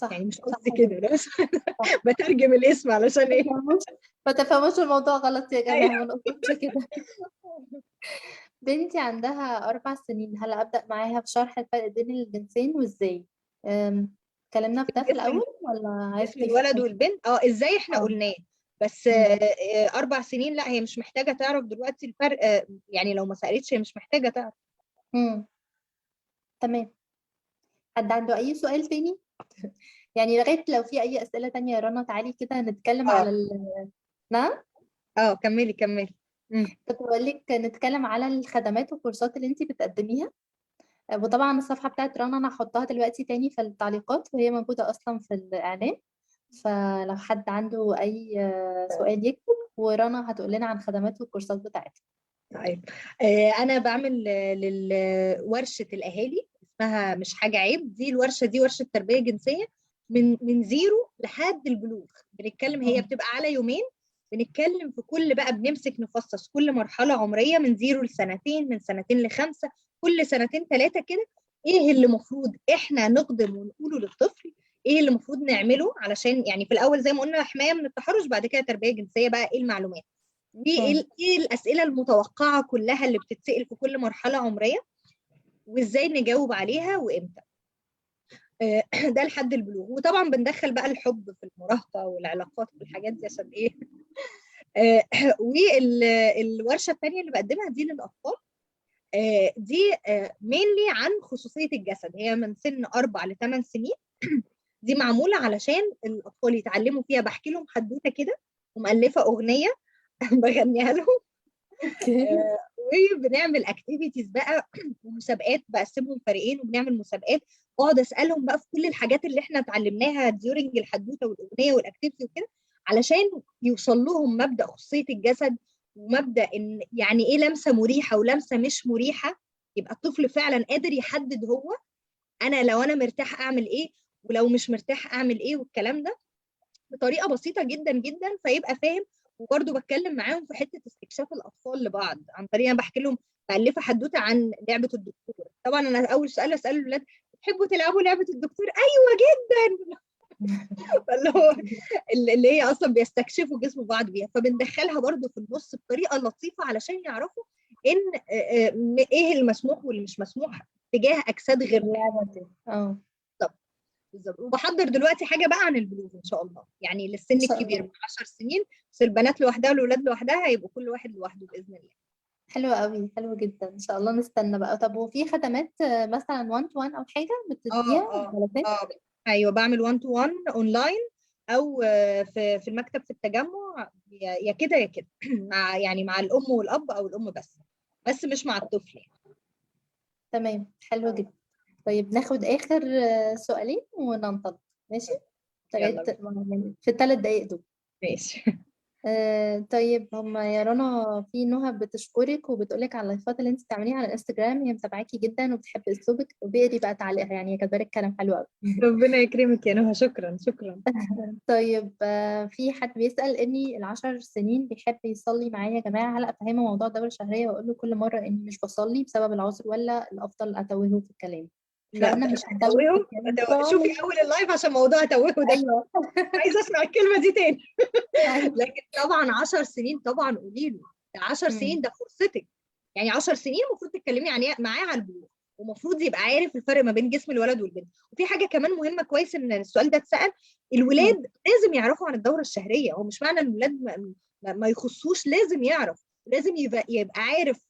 يعني صح مش صح قصدي كده، جدا. لا بس صح. بترجم الاسم علشان ما ايه. تفهموش ما تفهموش الموضوع غلط يا ايوه. جماعة، ما نقصدش كده. بنتي عندها 4 سنين، هل أبدأ معاها في شرح الفرق بين الجنسين وإزاي؟ اتكلمنا في ده في جسم الأول ولا جسم عايزة الولد والبنت ازاي احنا اه. قلناه، بس مم. 4 سنين لا، هي مش محتاجه تعرف دلوقتي الفرق، يعني لو ما سالتش هي مش محتاجه تعرف. مم. تمام. حد عنده أي سؤال تاني؟ يعني لغاية لو في أي أسئلة تانية يا رنا تعالي كده نتكلم اه على نعم. اه كملي كملي. مم. كنت بقول لك نتكلم على الخدمات والكورسات اللي انت بتقدميها، وطبعا الصفحة بتاعت رنا أنا هحطها دلوقتي تاني في التعليقات، وهي موجودة أصلا في الإعلان، فلو حد عنده أي سؤال يكتب، ورنا هتقول لنا عن خدمات والكورسات بتاعتها. طيب. انا بعمل ورشه الاهالي اسمها مش حاجه عيب. دي الورشه دي ورشه تربيه جنسيه من زيرو لحد البلوغ. بنتكلم، هي مم. بتبقى على يومين. بنتكلم في كل بقى، بنمسك نفصص كل مرحله عمريه من زيرو لسنتين، من سنتين ل5، كل سنتين 3 كده. ايه اللي المفروض احنا نقدر ونقوله للطفل، ايه اللي المفروض نعمله علشان يعني في الاول زي ما قلنا حمايه من التحرش، بعد كده تربيه جنسيه بقى ايه المعلومات، وايه مم. ايه الاسئله المتوقعه كلها اللي بتتسال في كل مرحله عمريه، وازاي نجاوب عليها وامتى. ده لحد البلوغ. وطبعا بندخل بقى الحب في المراهقه والعلاقات والحاجات دي عشان ايه. والورشه الثانيه اللي بقدمها دي للاطفال، دي مينلي عن خصوصيه الجسد، هي من سن 4 ل8 سنين. دي معموله علشان الاطفال يتعلموا فيها، بحكي لهم حدوته كده ومؤلفه اغنيه بغنيها لهم. اوكي. وبنعمل اكتيفيتيز بقى ومسابقات، بقسمهم فريقين وبنعمل مسابقات، واقعد اسالهم بقى في كل الحاجات اللي احنا اتعلمناها ديورنج الحدوته والاغنيه والاكتيفيتي وكده، علشان يوصل لهم مبدا خصوصيه الجسد، ومبدا ان يعني ايه لمسه مريحه ولمسه مش مريحه. يبقى الطفل فعلا قادر يحدد هو انا لو انا مرتاح اعمل ايه، ولو مش مرتاح اعمل ايه، والكلام ده بطريقه بسيطه جدا جدا فيبقى فاهم. وبرده بتكلم معاهم في حته استكشاف الاطفال لبعض عن طريق انا بحكي لهم، مألفه حدوته عن لعبه الدكتور. طبعا انا اول سؤال اساله الاولاد، بتحبوا تلعبوا لعبه الدكتور؟ ايوه جدا. فاللي هو اللي هي اصلا بيستكشفوا جسم بعض بيها، فبندخلها برده في النص بطريقه لطيفه علشان يعرفوا ان ايه المسموح واللي مش مسموح تجاه اجساد غيرنا. اللعبة دي بالظبط. وبحضر دلوقتي حاجه بقى عن البلوغ ان شاء الله، يعني ان للسن شاء الكبير الله. من 10 سنين، بس البنات لوحدها والولاد لوحدها، هيبقوا كل واحد لوحده باذن الله. حلو قوي، حلو جدا، ان شاء الله نستنى بقى. طب وفي خدمات مثلا 1 تو 1 او حاجة اه بتديها اه جلسات؟ اه ايوه بعمل 1 تو 1 اونلاين، او في المكتب في التجمع، يا كده يا كده مع يعني مع الام والاب او الام بس مش مع الطفل يعني. تمام، حلو جدا. طيب ناخد آخر سؤالين وننطلق، ماشي؟ يلا لغاية بينا. يعني في ال3 دقايق دول. ماشي. طيب هما يا رنا في نهى بتشكرك وبتقولك على اللايفات اللي انت بتعمليها على الانستجرام، هي متابعاكي جدا وبتحب اسلوبك، وبيقري بقى تعليقها، يعني هي كاتبه لك كلام حلو قوي. ربنا يكرمك يا نهى، شكرا شكرا. طيب في حد بيسأل ابني ال10 سنين بيحب يصلي معايا يا جماعة، هل أفهمه موضوع الدورة الشهرية وأقول له كل مرة إني مش بصلي بسبب العذر، ولا الأفضل أتوهه في الكلام؟ احنا لا قلنا مش هنتوه في الكلام شوفي خالص. اول اللايف عشان موضوع توهه ده، أيوه. عايزه اسمع الكلمه دي تاني. أيوه. لكن طبعا 10 سنين طبعا قولي له، ده 10 أمم. سنين ده فرصتك. يعني 10 سنين المفروض تتكلمي معاه على البلوغ، ومفروض يبقى عارف الفرق ما بين جسم الولد والبنت. وفي حاجه كمان مهمه، كويس ان السؤال ده اتسال. الولاد أمم. لازم يعرفوا عن الدوره الشهريه، هو مش معنى ان الولاد ما يخصوش، لازم يعرف، لازم يبقى عارف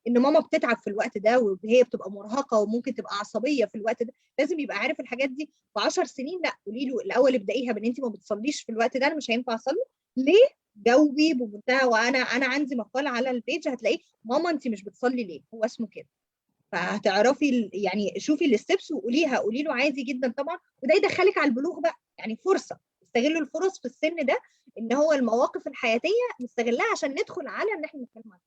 ان ماما بتتعب في الوقت ده، وهي بتبقى مرهقه وممكن تبقى عصبيه في الوقت ده. لازم يبقى عارف الحاجات دي. في 10 سنين لا، قولي له الاول ابدايها بان انت ما بتصليش في الوقت ده، انا مش هينفع اصلي. ليه؟ جاوبي بمنتهى، وانا عندي مقال على البيج هتلاقيه، ماما انت مش بتصلي ليه، هو اسمه كده. فهتعرفي يعني شوفي الستبس وقوليها، قولي له عادي جدا طبعا. وده يدخلك على البلوغ بقى، يعني فرصه. استغلوا الفرص في السن ده، ان هو المواقف الحياتيه نستغلها عشان ندخل على ان احنا نتكلم عنها.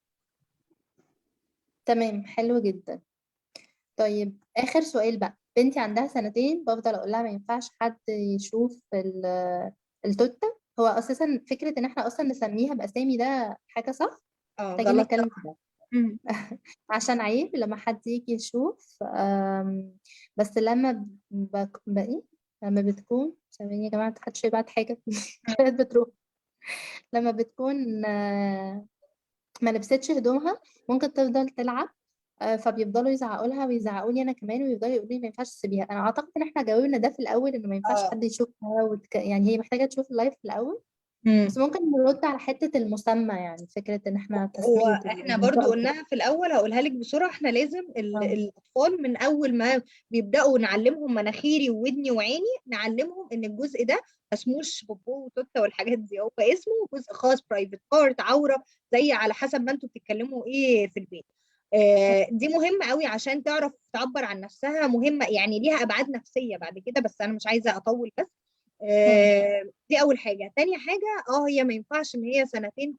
تمام، حلو جدا. طيب آخر سؤال بقى، بنتي عندها 2 سنين بفضل أقول لها ما ينفعش حد يشوف التوتة. هو أساسا فكرة إن احنا أصلا نسميها بأسامي ده حاجة صح؟ اه محتاجين غلط نتكلم في طبعا. ده. مم. عشان عيب لما حد يجي يشوف. بس لما بقى لما بتكون، ثواني يا جماعة محدش يبعت حاجة. كانت بتروح. لما بتكون ما لبستش هدومها ممكن تفضل تلعب. فبيفضلوا يزعقوا لها ويزعقوا لي انا كمان، ويفضلوا يقولوا لي ما ينفعش تسيبيها. انا اعتقد ان احنا جاوبنا ده في الاول، انه ما ينفعش اه. حد يشوفها يعني هي محتاجه تشوف اللايف في الاول. مم. بس ممكن نرد على حته المسمى، يعني فكره ان احنا تسميه واحنا برضو قلناها في الاول، هقولها لك بسرعه. احنا لازم اه. الاطفال من اول ما بيبداوا نعلمهم مناخيري وودني وعيني، نعلمهم ان الجزء ده ما اسموش بوبو وتوته والحاجات دي، هو اسمه جزء خاص، برايفت بارت، عوره، زي على حسب ما انتوا بتتكلموا ايه في البيت. دي مهمه قوي عشان تعرف تعبر عن نفسها، مهمه يعني ليها ابعاد نفسيه بعد كده، بس انا مش عايزه اطول بس. مم. دي اول حاجه. تاني حاجه، هي ما ينفعش ان هي سنتين،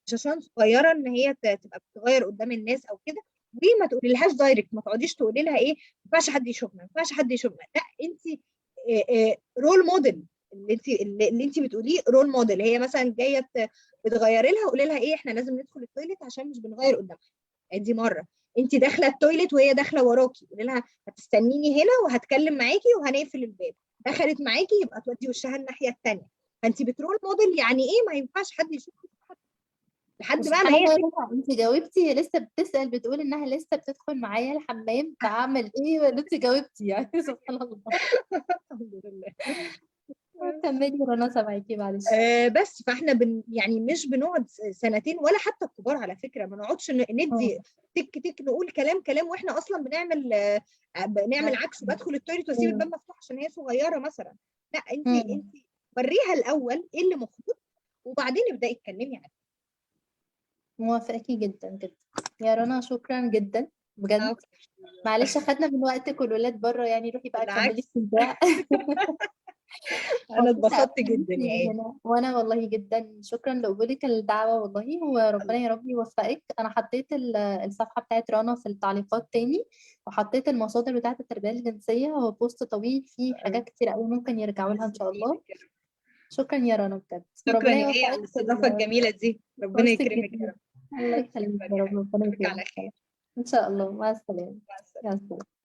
مش عشان صغيره ان هي تبقى بتتغير قدام الناس او كده. وما تقولي لهاش دايركت، ما تقعديش تقولي لها ايه، ما ينفعش حد يشوفنا، ما ينفعش حد يشوفنا. لا، انت رول موديل. اللي انت بتقوليه رول موديل. هي مثلا جايه بتغيري لها، قولي لها ايه، احنا لازم ندخل التويليت عشان مش بنغير قدامها. دي مره. انت داخله التويليت وهي داخله وراكي، قولي لها هتستنيني هنا وهتكلم معاكي وهنقفل الباب. دخلت معاكي يبقى تودي وشها الناحيه الثانيه. فانت بترول موديل، يعني ايه ما ينفعش حد يشوف حد، لحد بقى ما وسبحان هي الله يا رنا، انت جاوبتي، هي لسه بتسأل بتقول انها لسه بتدخل معايا الحمام، فاعمل ايه انت جاوبتي يعني. سبحان الله. الحمد لله. كملي يا رنا، سامعاكي معلش. بس فاحنا يعني مش بنقعد سنتين، ولا حتى الكبار على فكره، ما نقعدش اه. ندي تك تك نقول كلام كلام، واحنا اصلا بنعمل عكس، بدخل التويليت واسيب الباب مم. مفتوح عشان هي صغيره مثلا. لا، انت مم. وريها الاول ايه اللي المفروض، وبعدين ابداي اتكلمي عنه. موافقاكي جدا جدا يا رنا، شكرا جدا بجد. عفوا. معلش اخدنا من وقتك والولاد بره، يعني روحي بقى كملي بالعكس، استمتاع. انا مبسوطة قوي اتبسطت ان جدا انتي يا ايه. هنا، وانا والله جدا شكرا لقبولك الدعوة والله، وربنا يا رب يوفقك. انا حطيت الصفحة بتاعت رنا في التعليقات تاني، وحطيت المصادر بتاعت التربية الجنسية، هو بوست طويل فيه حاجات كتير قوي ممكن يرجعوا لها ان شاء الله. يسلمك يا رب. شكرا يا رنا بجد، شكرا وربنا يا ايه على يوفقك في الاستضافه الجميله دي، ربنا الكورس يكرمك يا الجديد. رب. الله يخليك شكرا يا يا رب، حبيبي، ربنا اشوفك على يكرمك. خير. ان شاء الله، مع السلامة. مع مع السلامه. السلامة.